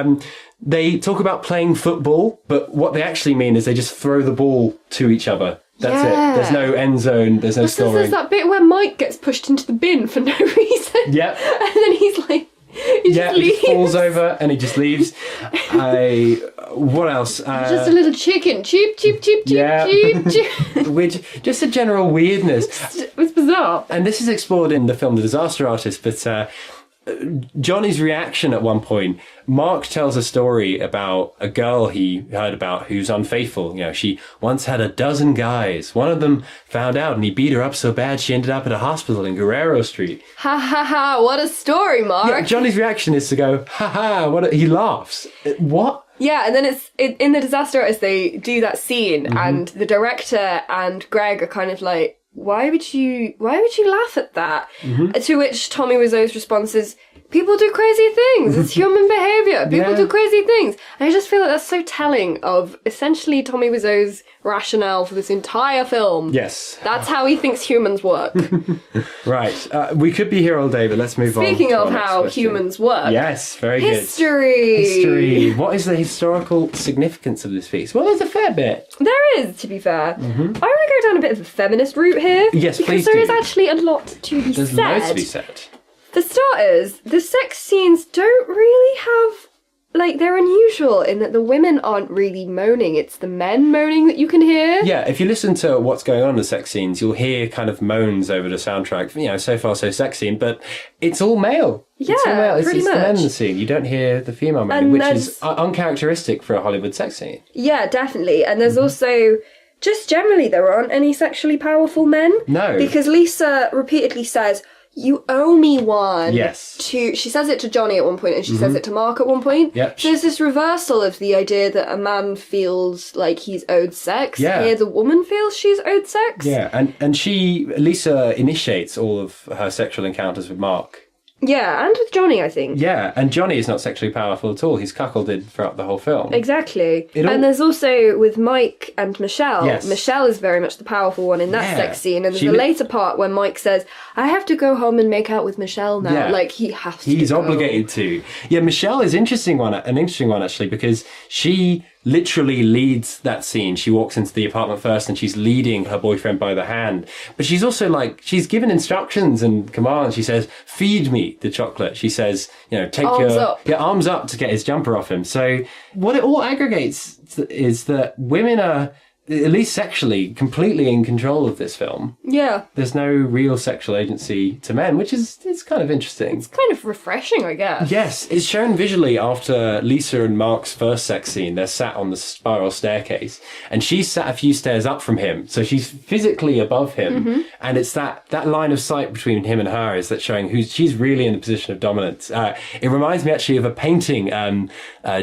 They talk about playing football, but what they actually mean is they just throw the ball to each other. That's it. There's no end zone. There's no scoring. There's that bit where Mike gets pushed into the bin for no reason. Yep. And then he's like... He just falls over and he just leaves. What else? Just a little chicken. Cheep, cheep, cheep, cheep, cheep, cheep. Just a general weirdness. It was bizarre. And this is explored in the film The Disaster Artist, but Johnny's reaction at one point, Mark tells a story about a girl he heard about who's unfaithful. You know, she once had a dozen guys. One of them found out and he beat her up so bad she ended up at a hospital in Guerrero Street. Ha ha ha, what a story, Mark. Yeah, Johnny's reaction is to go, ha ha, he laughs. What? Yeah, and then in The Disaster Artist, they do that scene and the director and Greg are kind of like, why would you laugh at that? To which Tommy Wiseau's response is, people do crazy things. It's human behaviour. People do crazy things. And I just feel like that's so telling of essentially Tommy Wiseau's rationale for this entire film. Yes. That's how he thinks humans work. Right. We could be here all day, but let's move on. Speaking of how humans work. Yes, very History. good. History. What is the historical significance of this piece? Well, there's a fair bit. There is, to be fair. I want to go down a bit of a feminist route here. Yes, please because there is actually a lot to be said. There's loads to be said. For starters, the sex scenes don't really have... Like, they're unusual in that the women aren't really moaning. It's the men moaning that you can hear. Yeah, if you listen to what's going on in the sex scenes, you'll hear kind of moans over the soundtrack. You know, so far so sex scene, but it's all male. Yeah, it's all male. pretty it's much. the men in the scene. You don't hear the female moaning, which is uncharacteristic for a Hollywood sex scene. Yeah, definitely. And there's also... Just generally, there aren't any sexually powerful men. No. Because Lisa repeatedly says... You owe me one. Yes. She says it to Johnny at one point and she says it to Mark at one point. Yep. So there's this reversal of the idea that a man feels like he's owed sex. Yeah. Here the woman feels she's owed sex. Yeah, and Lisa initiates all of her sexual encounters with Mark. Yeah, and with Johnny, I think. Yeah, and Johnny is not sexually powerful at all. He's cuckolded throughout the whole film. Exactly. And there's also, with Mike and Michelle, Michelle is very much the powerful one in that sex scene. And there's a later part where Mike says, I have to go home and make out with Michelle now. Yeah. Like, he has to He's obligated to. Yeah, Michelle is an interesting one actually, because she literally leads that scene. She walks into the apartment first and she's leading her boyfriend by the hand. But she's also like, she's given instructions and commands. She says, feed me the chocolate. She says, you know, take your arms up to get his jumper off him. So what it all aggregates is that women are, at least sexually, completely in control of this film. Yeah. There's no real sexual agency to men, which is kind of interesting. It's kind of refreshing, I guess. Yes, it's shown visually after Lisa and Mark's first sex scene. They're sat on the spiral staircase, and she's sat a few stairs up from him, so she's physically above him. And it's that line of sight between him and her is that showing she's really in the position of dominance. It reminds me actually of a painting,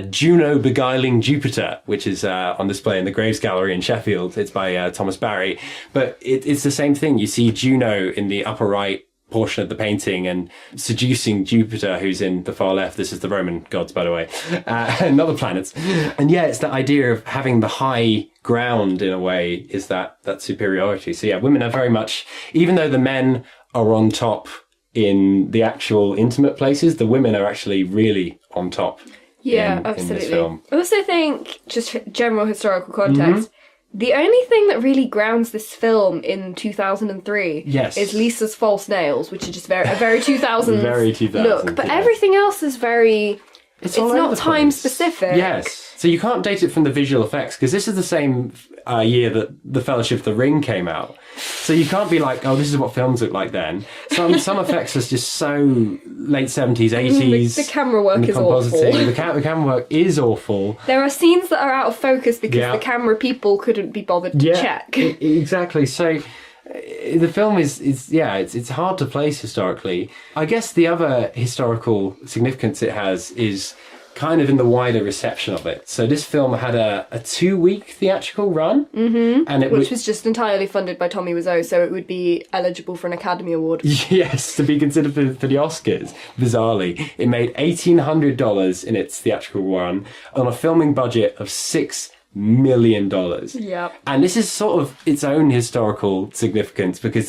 Juno Beguiling Jupiter, which is on display in the Graves Gallery in Sheffield. It's by Thomas Barry. But it's the same thing. You see Juno in the upper right portion of the painting and seducing Jupiter, who's in the far left. This is the Roman gods, by the way, not the planets. And yeah, it's that idea of having the high ground in a way, is that superiority. So yeah, women are very much, even though the men are on top in the actual intimate places, the women are actually really on top. Yeah, absolutely. In this film. I also think, just general historical context, the only thing that really grounds this film in 2003 is Lisa's false nails, which are just a very 2000s very 2000s look. But everything else is very... It's not time specific. Yes. So you can't date it from the visual effects, because this is the same... a year that The Fellowship of the Ring came out. So you can't be like, oh, this is what films look like then. Some effects are just so late 70s, 80s. The camera work is awful. The camera work is awful. There are scenes that are out of focus because the camera people couldn't be bothered to check. Exactly. So the film it's hard to place historically. I guess the other historical significance it has is kind of in the wider reception of it. So this film had a 2-week theatrical run, and which was just entirely funded by Tommy Wiseau, so it would be eligible for an Academy Award. Yes, to be considered for the Oscars. Bizarrely, it made $1,800 in its theatrical run on a filming budget of $6 million. Yeah, and this is sort of its own historical significance because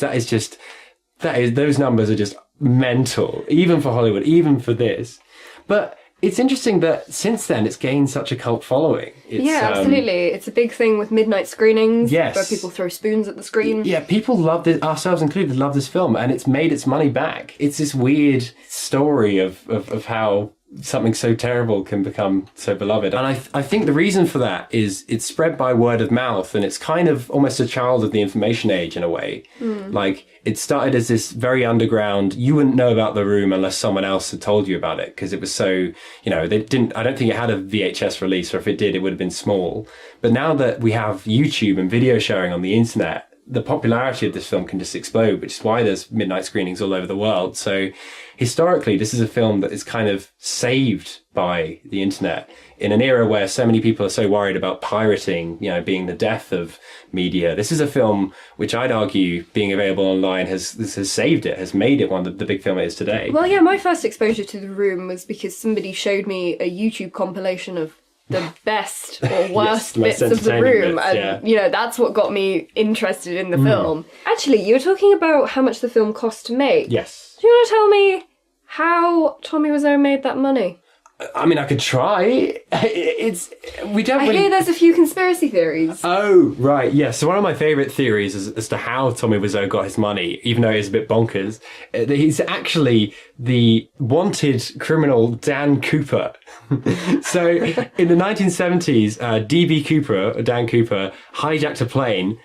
those numbers are just mental, even for Hollywood, even for this, but. It's interesting that since then it's gained such a cult following. Absolutely. It's a big thing with midnight screenings where people throw spoons at the screen. Yeah, people love this, ourselves included, love this film, and it's made its money back. It's this weird story of how something so terrible can become so beloved. And I think the reason for that is it's spread by word of mouth, and it's kind of almost a child of the information age in a way. Like, it started as this very underground, you wouldn't know about The Room unless someone else had told you about it, because it was so, I don't think it had a VHS release, or if it did, it would have been small. But now that we have YouTube and video sharing on the internet, the popularity of this film can just explode, which is why there's midnight screenings all over the world. So historically, this is a film that is kind of saved by the internet in an era where so many people are so worried about pirating, being the death of media. This is a film which I'd argue, being available online, has saved it, has made it one of the big film it is today. Well, yeah, my first exposure to The Room was because somebody showed me a YouTube compilation of the best or worst bits of The Room, and that's what got me interested in the film. Actually, you were talking about how much the film cost to make. Yes. Do you want to tell me how Tommy Wiseau made that money? I mean, I could try. I hear there's a few conspiracy theories. Oh, right, yeah. So one of my favourite theories as to how Tommy Wiseau got his money, even though it is a bit bonkers, he's actually the wanted criminal Dan Cooper. So in the 1970s, D.B. Cooper, Dan Cooper, hijacked a plane,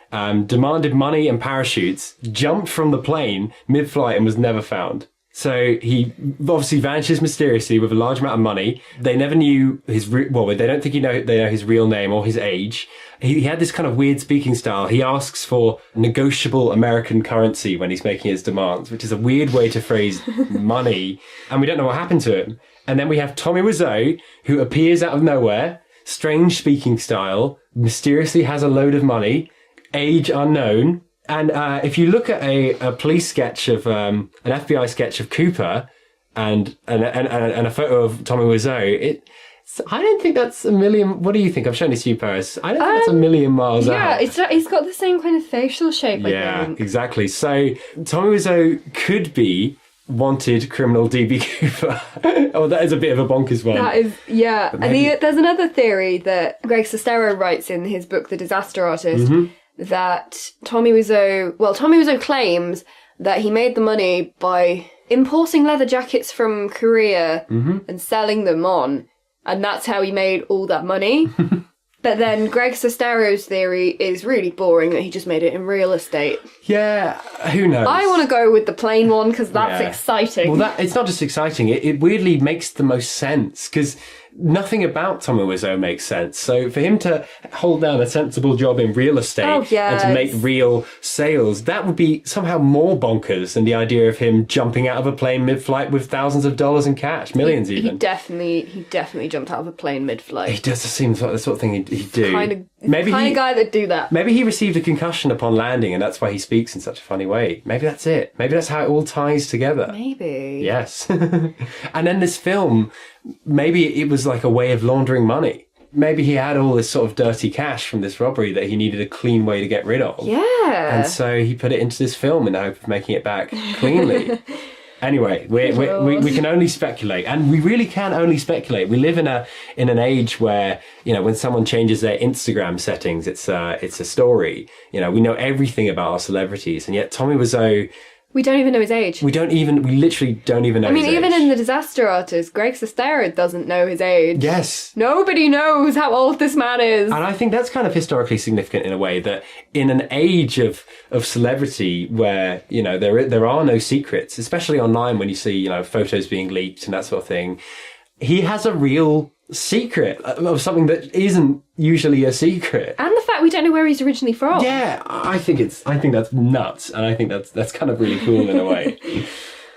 demanded money and parachutes, jumped from the plane mid-flight and was never found. So he obviously vanishes mysteriously with a large amount of money. They never knew they don't think they know his real name or his age. He had this kind of weird speaking style. He asks for negotiable American currency when he's making his demands, which is a weird way to phrase money. And we don't know what happened to him. And then we have Tommy Wiseau, who appears out of nowhere, strange speaking style, mysteriously has a load of money, age unknown. And if you look at a police sketch of an FBI sketch of Cooper and a photo of Tommy Wiseau, I don't think that's a million. What do you think? I've shown this to you, Paris. I don't think that's a million miles out. Yeah, he's got the same kind of facial shape. Yeah, exactly. So Tommy Wiseau could be wanted criminal D.B. Cooper. Oh, that is a bit of a bonkers one. That is, yeah. And there's another theory that Greg Sestero writes in his book, The Disaster Artist. That Tommy Wiseau claims that he made the money by importing leather jackets from Korea and selling them on, and that's how he made all that money. But then Greg Sestero's theory is really boring, that he just made it in real estate. Yeah, who knows? I want to go with the plain one because that's exciting. Well, it's not just exciting, it weirdly makes the most sense, because nothing about Tommy Wiseau makes sense. So for him to hold down a sensible job in real estate and to make real sales, that would be somehow more bonkers than the idea of him jumping out of a plane mid-flight with thousands of dollars in cash, millions even. He definitely jumped out of a plane mid-flight. He does seem like the sort of thing he'd do. Maybe the kind of guy that'd do that. Maybe he received a concussion upon landing and that's why he speaks in such a funny way. Maybe that's it. Maybe that's how it all ties together. Maybe. Yes. And then this film, maybe it was like a way of laundering money. Maybe he had all this sort of dirty cash from this robbery that he needed a clean way to get rid of. Yeah. And so he put it into this film in the hope of making it back cleanly. Anyway, we can only speculate, and we really can only speculate. We live in an age where, when someone changes their Instagram settings, it's a story. We know everything about our celebrities, and yet Tommy Wiseau We don't even know his age. We literally don't even know his age. Even in The Disaster Artist, Greg Sestero doesn't know his age. Yes. Nobody knows how old this man is. And I think that's kind of historically significant in a way, that in an age of celebrity where, there are no secrets, especially online when you see, photos being leaked and that sort of thing, he has a real secret of something that isn't usually a secret. And the fact we don't know where he's originally from. Yeah, I think that's nuts, and I think that's kind of really cool in a way.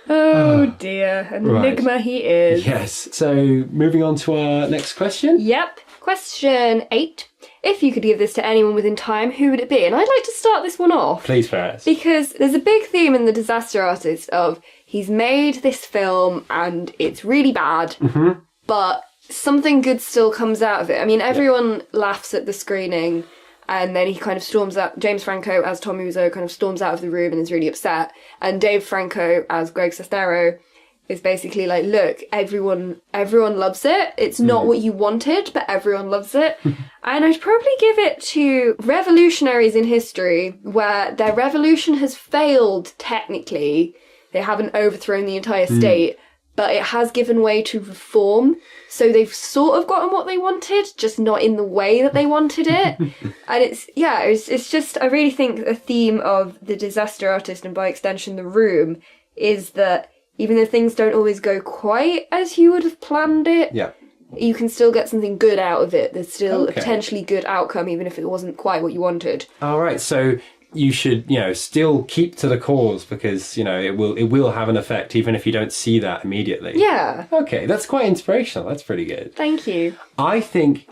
Oh dear, an enigma he is. Yes. So moving on to our next question. Yep. Question 8. If you could give this to anyone within time, who would it be? And I'd like to start this one off. Please, Paris. Because there's a big theme in The Disaster Artist of he's made this film and it's really bad, but something good still comes out of it. I mean, everyone laughs at the screening, and then he kind of storms out. James Franco as Tommy Wiseau kind of storms out of the room and is really upset. And Dave Franco as Greg Sestero is basically like, look, everyone loves it. It's not what you wanted, but everyone loves it. And I'd probably give it to revolutionaries in history where their revolution has failed technically. They haven't overthrown the entire state, but it has given way to reform. So they've sort of gotten what they wanted, just not in the way that they wanted it. And it's just, I really think the theme of The Disaster Artist, and by extension The Room, is that even though things don't always go quite as you would have planned it, you can still get something good out of it. There's still a potentially good outcome, even if it wasn't quite what you wanted. All right, so you should, still keep to the cause, because, it will have an effect even if you don't see that immediately. Yeah. Okay, that's quite inspirational. That's pretty good. Thank you. I think,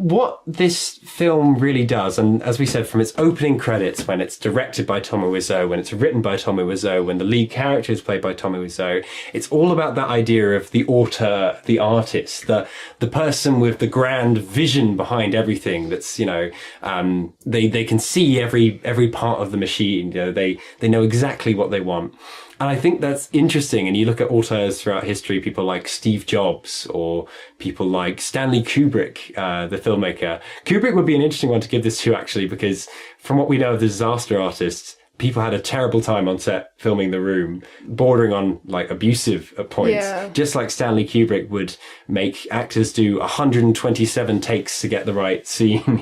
what this film really does, and as we said, from its opening credits, when it's directed by Tommy Wiseau, when it's written by Tommy Wiseau, when the lead character is played by Tommy Wiseau, it's all about that idea of the auteur, the artist, the person with the grand vision behind everything. That's, they can see every part of the machine. They know exactly what they want. And I think that's interesting. And you look at auteurs throughout history, people like Steve Jobs or people like Stanley Kubrick, the filmmaker. Kubrick would be an interesting one to give this to, actually, because from what we know of The Disaster Artist, people had a terrible time on set filming The Room, bordering on abusive at points. Yeah. Just like Stanley Kubrick would make actors do 127 takes to get the right scene,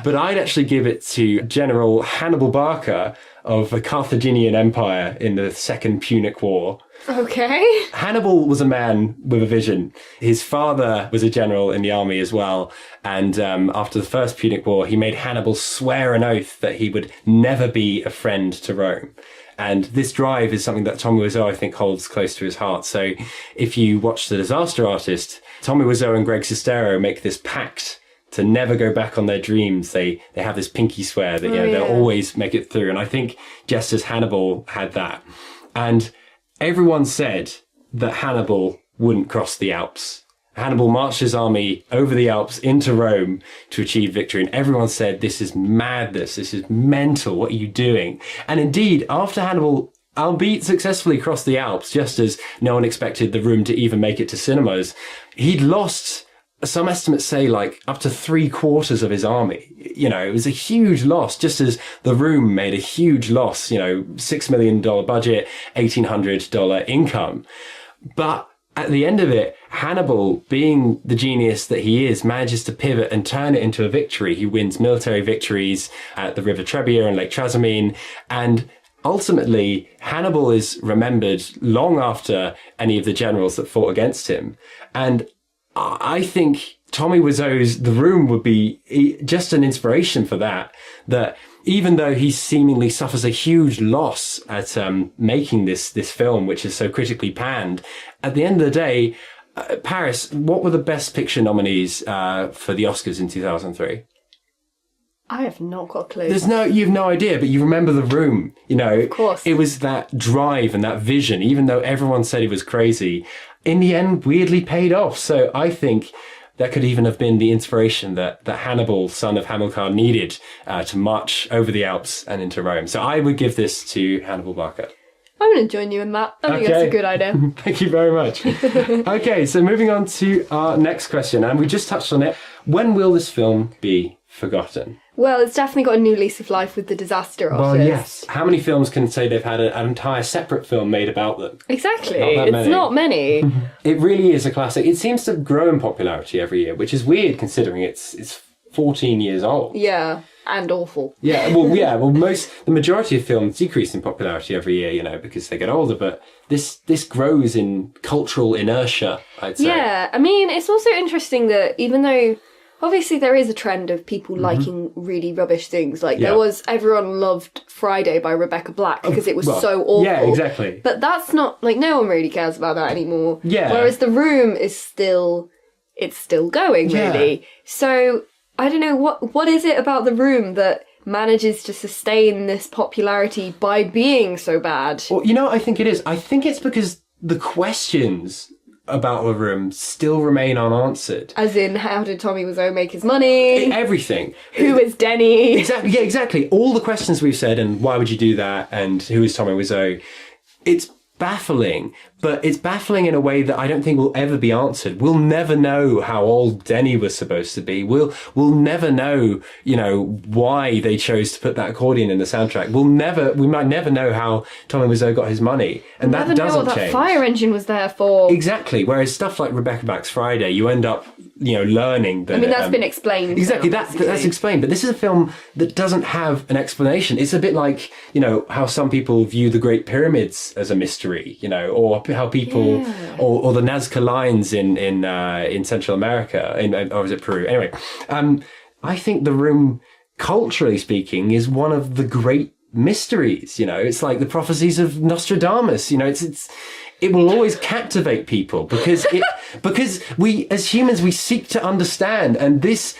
But I'd actually give it to General Hannibal Barca of the Carthaginian Empire in the Second Punic War. Okay. Hannibal was a man with a vision. His father was a general in the army as well. And after the First Punic War, he made Hannibal swear an oath that he would never be a friend to Rome. And this drive is something that Tommy Wiseau, I think, holds close to his heart. So if you watch The Disaster Artist, Tommy Wiseau and Greg Sestero make this pact to never go back on their dreams. They have this pinky swear that they'll always make it through. And I think just as Hannibal had that. And everyone said that Hannibal wouldn't cross the Alps. Hannibal marched his army over the Alps into Rome to achieve victory. And everyone said, this is madness. This is mental. What are you doing? And indeed, after Hannibal, albeit successfully, crossed the Alps, just as no one expected The Room to even make it to cinemas, he'd lost, some estimates say, up to 3/4 of his army. It was a huge loss, just as The Room made a huge loss, $6 million budget, $1,800 income. But at the end of it, Hannibal, being the genius that he is, manages to pivot and turn it into a victory. He wins military victories at the River Trebia and Lake Trasimene. And ultimately, Hannibal is remembered long after any of the generals that fought against him. And I think Tommy Wiseau's The Room would be just an inspiration for that even though he seemingly suffers a huge loss at making this film, which is so critically panned, at the end of the day, Paris, what were the Best Picture nominees for the Oscars in 2003? I have not got a clue. You have no idea, but you remember The Room, Of course. It was that drive and that vision, even though everyone said he was crazy, in the end weirdly paid off. So I think that could even have been the inspiration that Hannibal, son of Hamilcar, needed to march over the Alps and into Rome. So I would give this to Hannibal Barca. I'm going to join you in that. I think that's a good idea. Thank you very much. Okay, so moving on to our next question, and we just touched on it. When will this film be forgotten? Well, it's definitely got a new lease of life with the disaster artist. Well, yes. How many films can say they've had an entire separate film made about them? Exactly. Not that many. It's not many. It really is a classic. It seems to grow in popularity every year, which is weird considering it's 14 years old. Yeah, and awful. Well, the majority of films decrease in popularity every year, you know, because they get older, but this grows in cultural inertia, I'd say. Yeah, I mean, it's also interesting that even though obviously there is a trend of people liking really rubbish things, like everyone loved Friday by Rebecca Black because it was so awful. Yeah, exactly. But that's not, like, no one really cares about that anymore. Yeah. Whereas The Room is still going, really. So I don't know, what is it about The Room that manages to sustain this popularity by being so bad? Well, you know what I think it is? I think it's because the questions about The Room still remain unanswered. As in, how did Tommy Wiseau make his money? Everything. Who is Denny? Exactly. Yeah, exactly. All the questions we've said, and why would you do that, and who is Tommy Wiseau? It's baffling, but it's baffling in a way that I don't think will ever be answered. We'll never know how old Denny was supposed to be. We'll never know, you know, why they chose to put that accordion in the soundtrack. We might never know how Tommy Wiseau got his money, and that doesn't change. Never know what that fire engine was there for. Exactly. Whereas stuff like Rebecca Black's Friday, you end up, you know, learning that. I mean, that's been explained. Exactly. That's explained. But this is a film that doesn't have an explanation. It's a bit like, you know, how some people view the Great Pyramids as a mystery, you know, or how people, or the Nazca lines in Central America, or is it Peru? Anyway, I think The Room, culturally speaking, is one of the great mysteries. You know, it's like the prophecies of Nostradamus. You know, it will always captivate people because we as humans we seek to understand, and this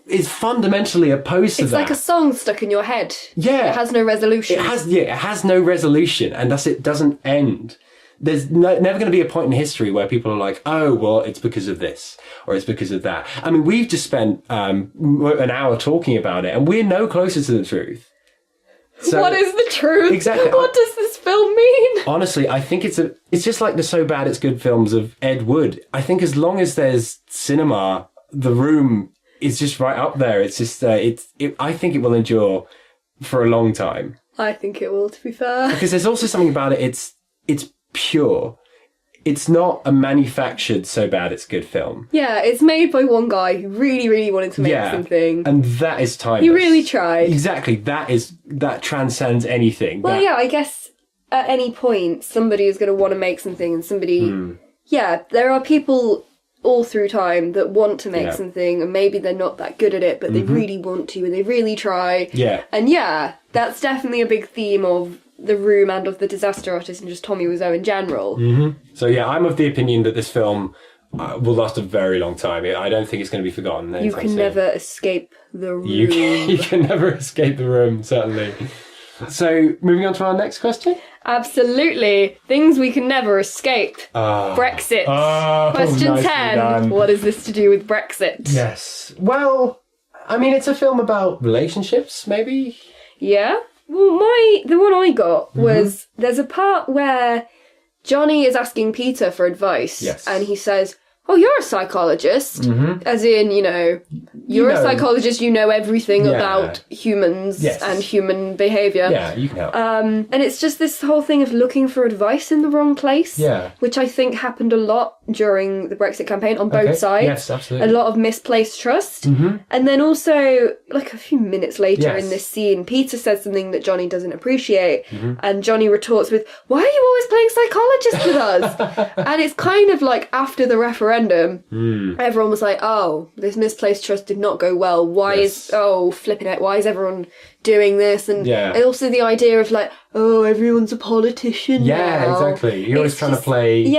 is fundamentally opposed to that. It's like a song stuck in your head. Yeah, it has no resolution. It has no resolution, and thus it doesn't end. There's never going to be a point in history where people are like, oh, well, it's because of this, or it's because of that. I mean, we've just spent an hour talking about it, and we're no closer to the truth. So, what is the truth? Exactly. What does this film mean? Honestly, I think it's just like the So Bad It's Good films of Ed Wood. I think as long as there's cinema, The Room is just right up there. It's just, I think it will endure for a long time. I think it will, to be fair. Because there's also something about it, it's pure. It's not a manufactured So Bad It's Good film. Yeah, it's made by one guy who really, really wanted to make something. And that is timeless. He really tried. Exactly. That transcends anything. Well, yeah, I guess at any point somebody is going to want to make something, and somebody... Yeah, there are people all through time that want to make something, and maybe they're not that good at it, but they really want to, and they really try. Yeah. And yeah, that's definitely a big theme of The Room and of The Disaster Artist and just Tommy Wiseau in general. So yeah, I'm of the opinion that this film will last a very long time. I don't think it's going to be forgotten. You can never escape The Room. You can never escape The Room, certainly. So, moving on to our next question? Absolutely. Things we can never escape. Brexit. Question 10. Done. What is this to do with Brexit? Yes. Well, I mean, it's a film about relationships, maybe? Yeah. Well, the one I got was, there's a part where Johnny is asking Peter for advice. Yes. And he says, oh, you're a psychologist. As in, you know, you're a psychologist, you know everything about humans and human behaviour. Yeah, you can help. And it's just this whole thing of looking for advice in the wrong place. Yeah. Which I think happened a lot during the Brexit campaign on both sides. Yes, absolutely. A lot of misplaced trust. And then also, like a few minutes later in this scene, Peter says something that Johnny doesn't appreciate. And Johnny retorts with, why are you always playing psychologist with us? And it's kind of like after the referendum, everyone was like, oh, this misplaced trust did not go well. Why is flipping it, why is everyone doing this? And also the idea of like, oh, everyone's a politician now. Exactly. You're always trying to play...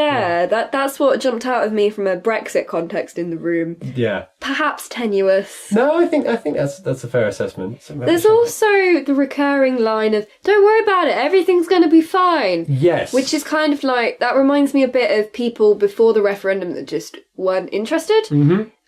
That's what jumped out of me from a Brexit context in The Room. Yeah. Perhaps tenuous. No, I think that's a fair assessment. There's also the recurring line of, don't worry about it, everything's going to be fine. Yes. Which is kind of like, that reminds me a bit of people before the referendum that just weren't interested.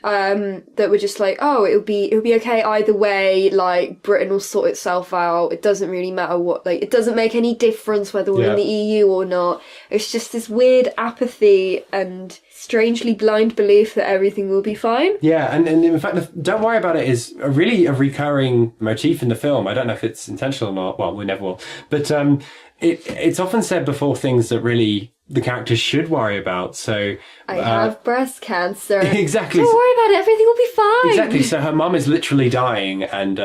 that were just like, oh, it'll be okay either way, like Britain will sort itself out, it doesn't really matter what, like it doesn't make any difference whether we're in the EU or not. It's just this weird apathy and strangely blind belief that everything will be fine. Yeah, and in fact, don't worry about it is a recurring motif in the film. I don't know if it's intentional or not. Well, we never will. But it's often said before things that really the characters should worry about. So I have breast cancer. Exactly. Don't worry about it. Everything will be fine. Exactly. So her mum is literally dying, and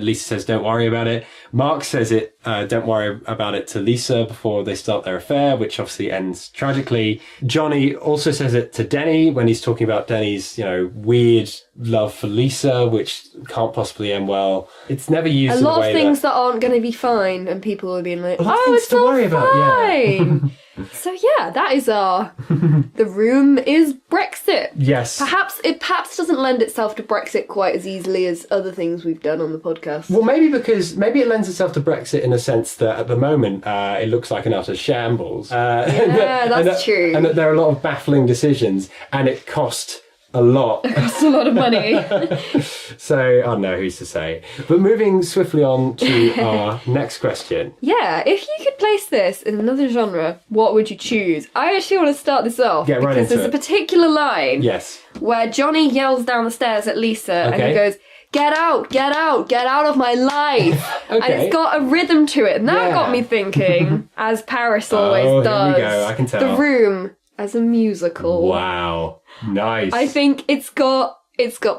Lisa says, "Don't worry about it." Mark says it, "Don't worry about it" to Lisa before they start their affair, which obviously ends tragically. Johnny also says it to Denny when he's talking about Denny's, weird love for Lisa, which can't possibly end well. It's never used in a lot way of things that aren't going to be fine, and people are being like, a lot of "Oh, things it's to all worry about." fine." So yeah, that is our. The Room is Brexit. Yes. Perhaps it doesn't lend itself to Brexit quite as easily as other things we've done on the podcast. Well, maybe it lends itself to Brexit in a sense that at the moment it looks like an utter shambles. That's true. And that there are a lot of baffling decisions, and it cost a lot. It costs a lot of money. So, I don't know who's to say. But moving swiftly on to our next question. Yeah, if you could place this in another genre, what would you choose? I actually want to start this off Get right because into there's it. a particular line Yes. where Johnny yells down the stairs at Lisa and Okay. he goes, "Get out, get out, get out of my life." Okay. And it's got a rhythm to it. And that Yeah. got me thinking, as Paris always Oh, does. here we go, I can tell. The Room as a musical. Wow. Nice. I think it's got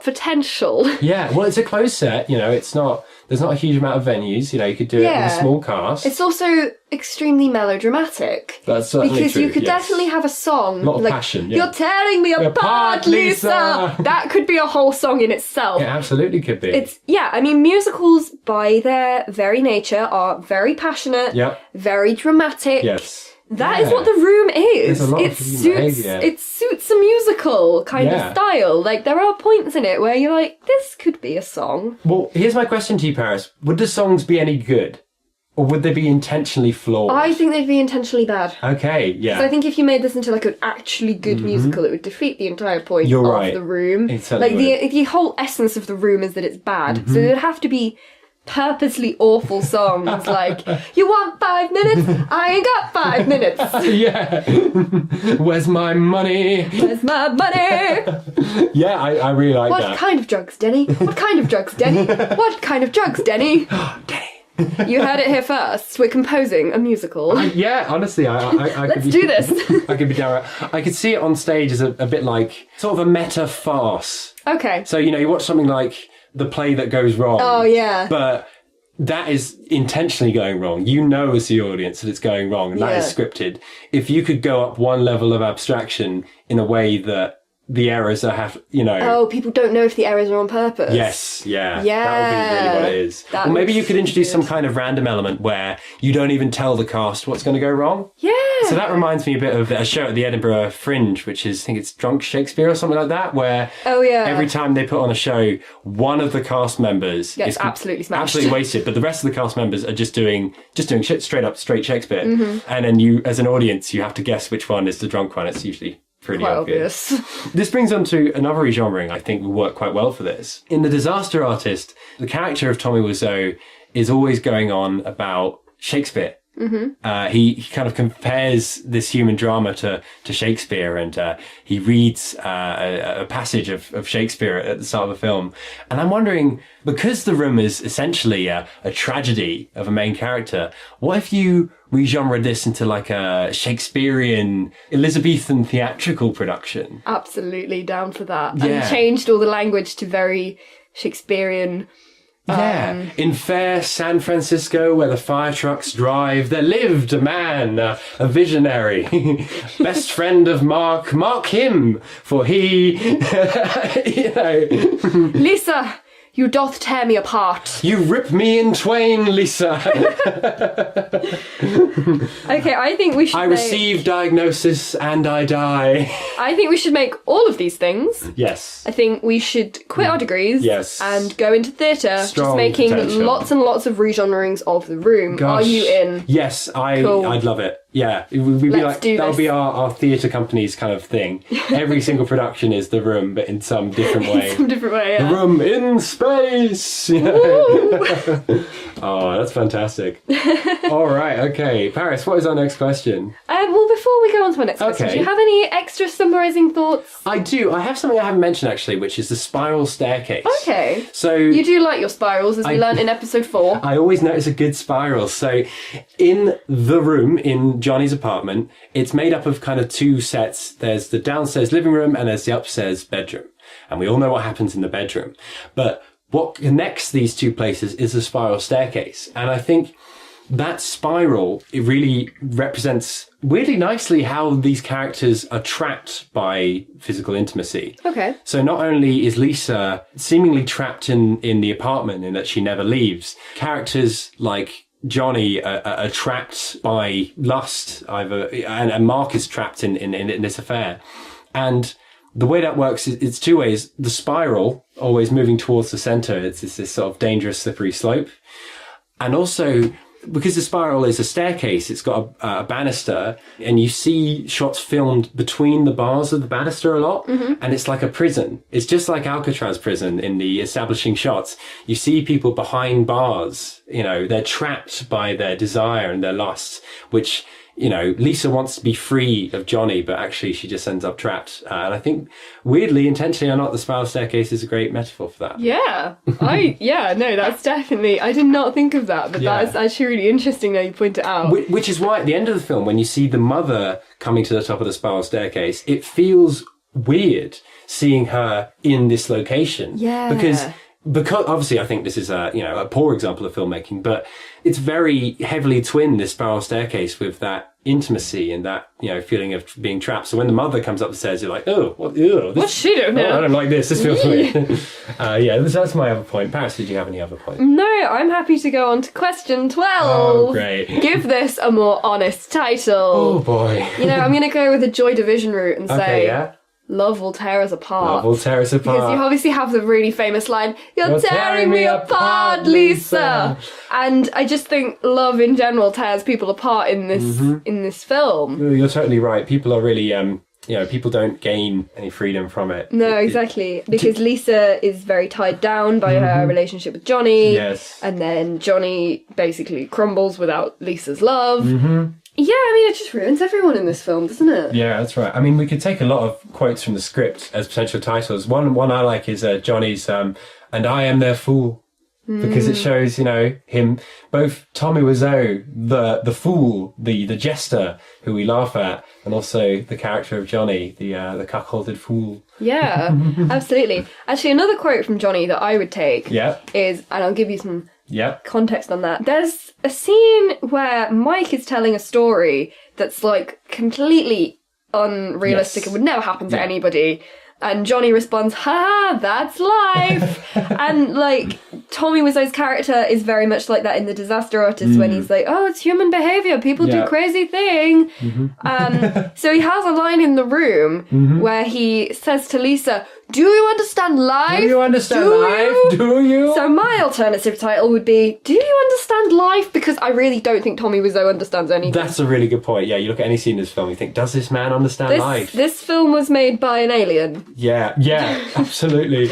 potential. Yeah, well, it's a closed set, there's not a huge amount of venues, you could do it with a small cast. It's also extremely melodramatic. That's certainly because true, you could yes. definitely have a song A lot of like, passion, yeah. "You're tearing me apart, Lisa." That could be a whole song in itself. It absolutely could be. Musicals by their very nature are very passionate, very dramatic. Yes. That is what The Room is. There's a lot of behaviour. It suits a musical kind of style. Like, there are points in it where you're like, this could be a song. Well, here's my question to you, Paris. Would the songs be any good? Or would they be intentionally flawed? I think they'd be intentionally bad. Okay, yeah. So I think if you made this into like an actually good musical, it would defeat the entire point of right. The Room. It certainly Like the whole essence of The Room is that it's bad. So there'd have to be purposely awful songs like, "You want 5 minutes? I ain't got 5 minutes. Yeah. Where's my money? Where's my money?" Yeah, I really like What that. kind of drugs, Denny? What kind of drugs, Denny? What kind of drugs, Denny? Denny. You heard it here first. We're composing a musical. Yeah, honestly, I Let's could do this. I could be down. I could see it on stage as a bit like sort of a meta farce. Okay. So you watch something like The Play That Goes Wrong. Oh, yeah. But that is intentionally going wrong. As the audience that it's going wrong, and that is scripted. If you could go up one level of abstraction in a way that the errors are Oh, people don't know if the errors are on purpose. Yes, yeah. Yeah. That would be really what it is. That Or maybe would you could be introduce good. some kind of random element where you don't even tell the cast what's going to go wrong. Yeah. So that reminds me a bit of a show at the Edinburgh Fringe, which is, I think it's Drunk Shakespeare or something like that, where every time they put on a show, one of the cast members gets is absolutely smashed. absolutely wasted, but the rest of the cast members are just doing shit straight Shakespeare. Mm-hmm. And then you, as an audience, you have to guess which one is the drunk one. It's usually pretty Quite obvious. obvious. This brings on to another regenring I think will work quite well for this. In The Disaster Artist, the character of Tommy Wiseau is always going on about Shakespeare. Mm-hmm. He kind of compares this human drama to Shakespeare, and he reads a passage of Shakespeare at the start of the film. And I'm wondering, because The Room is essentially a tragedy of a main character, what if you regenre this into like a Shakespearean Elizabethan theatrical production? Absolutely down for that. Yeah. And changed all the language to very Shakespearean. Yeah, in fair San Francisco, where the fire trucks drive, there lived a man, a visionary, best friend of Mark. Mark him, for he, Lisa, you doth tear me apart. You rip me in twain, Lisa. Okay, I think we should I receive diagnosis and I die. I think we should make all of these things. Yes. I think we should quit our degrees Yes. and go into theatre, Strong just making potential. lots and lots of regenrings of The Room. Gosh. Are you in? Yes, Cool. I'd love it. Yeah, we'd be Let's do that'll this. be our theatre company's kind of thing. Every single production is The Room, but in some different way. Some different way, yeah. The Room in space! Yeah. Oh, that's fantastic. All right, okay. Paris, what is our next question? Well, before we go on to our next question, Okay. do you have any extra summarising thoughts? I do. I have something I haven't mentioned, actually, which is the spiral staircase. Okay. So You do like your spirals, as we learnt in episode 4. I always notice a good spiral. So in The Room, in Johnny's apartment, it's made up of kind of two sets. There's the downstairs living room and there's the upstairs bedroom. And we all know what happens in the bedroom. But what connects these two places is a spiral staircase. And I think that spiral, it really represents weirdly nicely how these characters are trapped by physical intimacy. Okay. So not only is Lisa seemingly trapped in the apartment in that she never leaves, characters like Johnny are trapped by lust, and Mark is trapped in this affair. And the way that works is it's two ways. The spiral, always moving towards the center, it's this sort of dangerous slippery slope. And also, because the spiral is a staircase, it's got a banister, and you see shots filmed between the bars of the banister a lot, and it's like a prison. It's just like Alcatraz prison in the establishing shots. You see people behind bars, they're trapped by their desire and their lusts, which, Lisa wants to be free of Johnny, but actually she just ends up trapped. And I think, weirdly, intentionally or not, the spiral staircase is a great metaphor for that. Yeah. That's definitely... I did not think of that, but Yeah. that's actually really interesting now you point it out. Which is why at the end of the film, when you see the mother coming to the top of the spiral staircase, it feels weird seeing her in this location. Yeah. Because obviously I think this is a poor example of filmmaking, but it's very heavily twinned, this spiral staircase, with that intimacy and that, feeling of being trapped. So when the mother comes up the stairs, you're like, oh, What's she doing here? I don't like this. This feels weird. That's my other point. Paris, did you have any other point? No, I'm happy to go on to question 12. Oh, great. Give this a more honest title. Oh, boy. I'm going to go with the Joy Division route and say... Okay, yeah. Love will tear us apart. Love will tear us apart. Because you obviously have the really famous line, You're tearing me apart, Lisa. And I just think love in general tears people apart in this film. You're totally right. People are really, people don't gain any freedom from it. No, exactly. Because Lisa is very tied down by her relationship with Johnny. Yes. And then Johnny basically crumbles without Lisa's love. Yeah, it just ruins everyone in this film, doesn't it? Yeah, that's right. We could take a lot of quotes from the script as potential titles. One I like is Johnny's "And I am their fool," because it shows, him, both Tommy Wiseau, the fool, the jester who we laugh at, and also the character of Johnny, the cuckolded fool. Yeah, absolutely. Actually, another quote from Johnny that I would take is, and I'll give you some context on that. There's a scene where Mike is telling a story that's like completely unrealistic and would never happen to anybody. And Johnny responds, ha, that's life. And like Tommy Wiseau's character is very much like that in The Disaster Artist when he's like, oh, it's human behaviour. People do crazy things. So he has a line in The Room where he says to Lisa, do you understand life? Do you understand life? Do you? So my alternative title would be, do you understand life? Because I really don't think Tommy Wiseau understands anything. That's a really good point. Yeah, you look at any scene in this film, you think, does this man understand life? This film was made by an alien. Yeah, absolutely.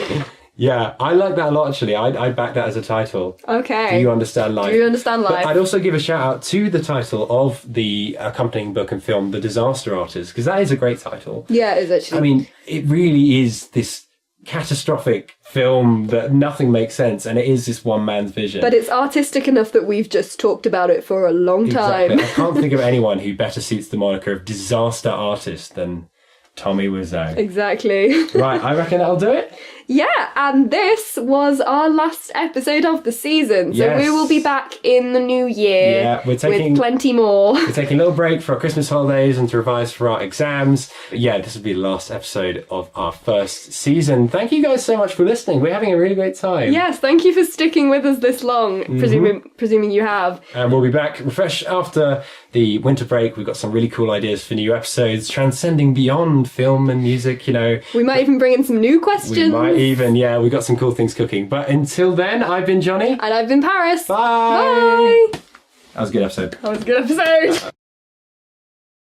Yeah, I like that a lot, actually. I'd back that as a title. Okay. Do you understand life? Do you understand life? But I'd also give a shout out to the title of the accompanying book and film, The Disaster Artist, because that is a great title. Yeah, it is actually. It really is this catastrophic film that nothing makes sense, and it is this one man's vision. But it's artistic enough that we've just talked about it for a long time. Exactly. I can't think of anyone who better suits the moniker of disaster artist than Tommy Wiseau. Exactly. Right, I reckon that'll do it. Yeah, and this was our last episode of the season. So we will be back in the new year with plenty more. We're taking a little break for our Christmas holidays and to revise for our exams. Yeah, this will be the last episode of our first season. Thank you guys so much for listening. We're having a really great time. Yes, thank you for sticking with us this long, presuming you have. And we'll be back refreshed after the winter break. We've got some really cool ideas for new episodes, transcending beyond film and music, We might even bring in some new questions. We've got some cool things cooking. But until then, I've been Johnny. And I've been Paris. Bye. That was a good episode.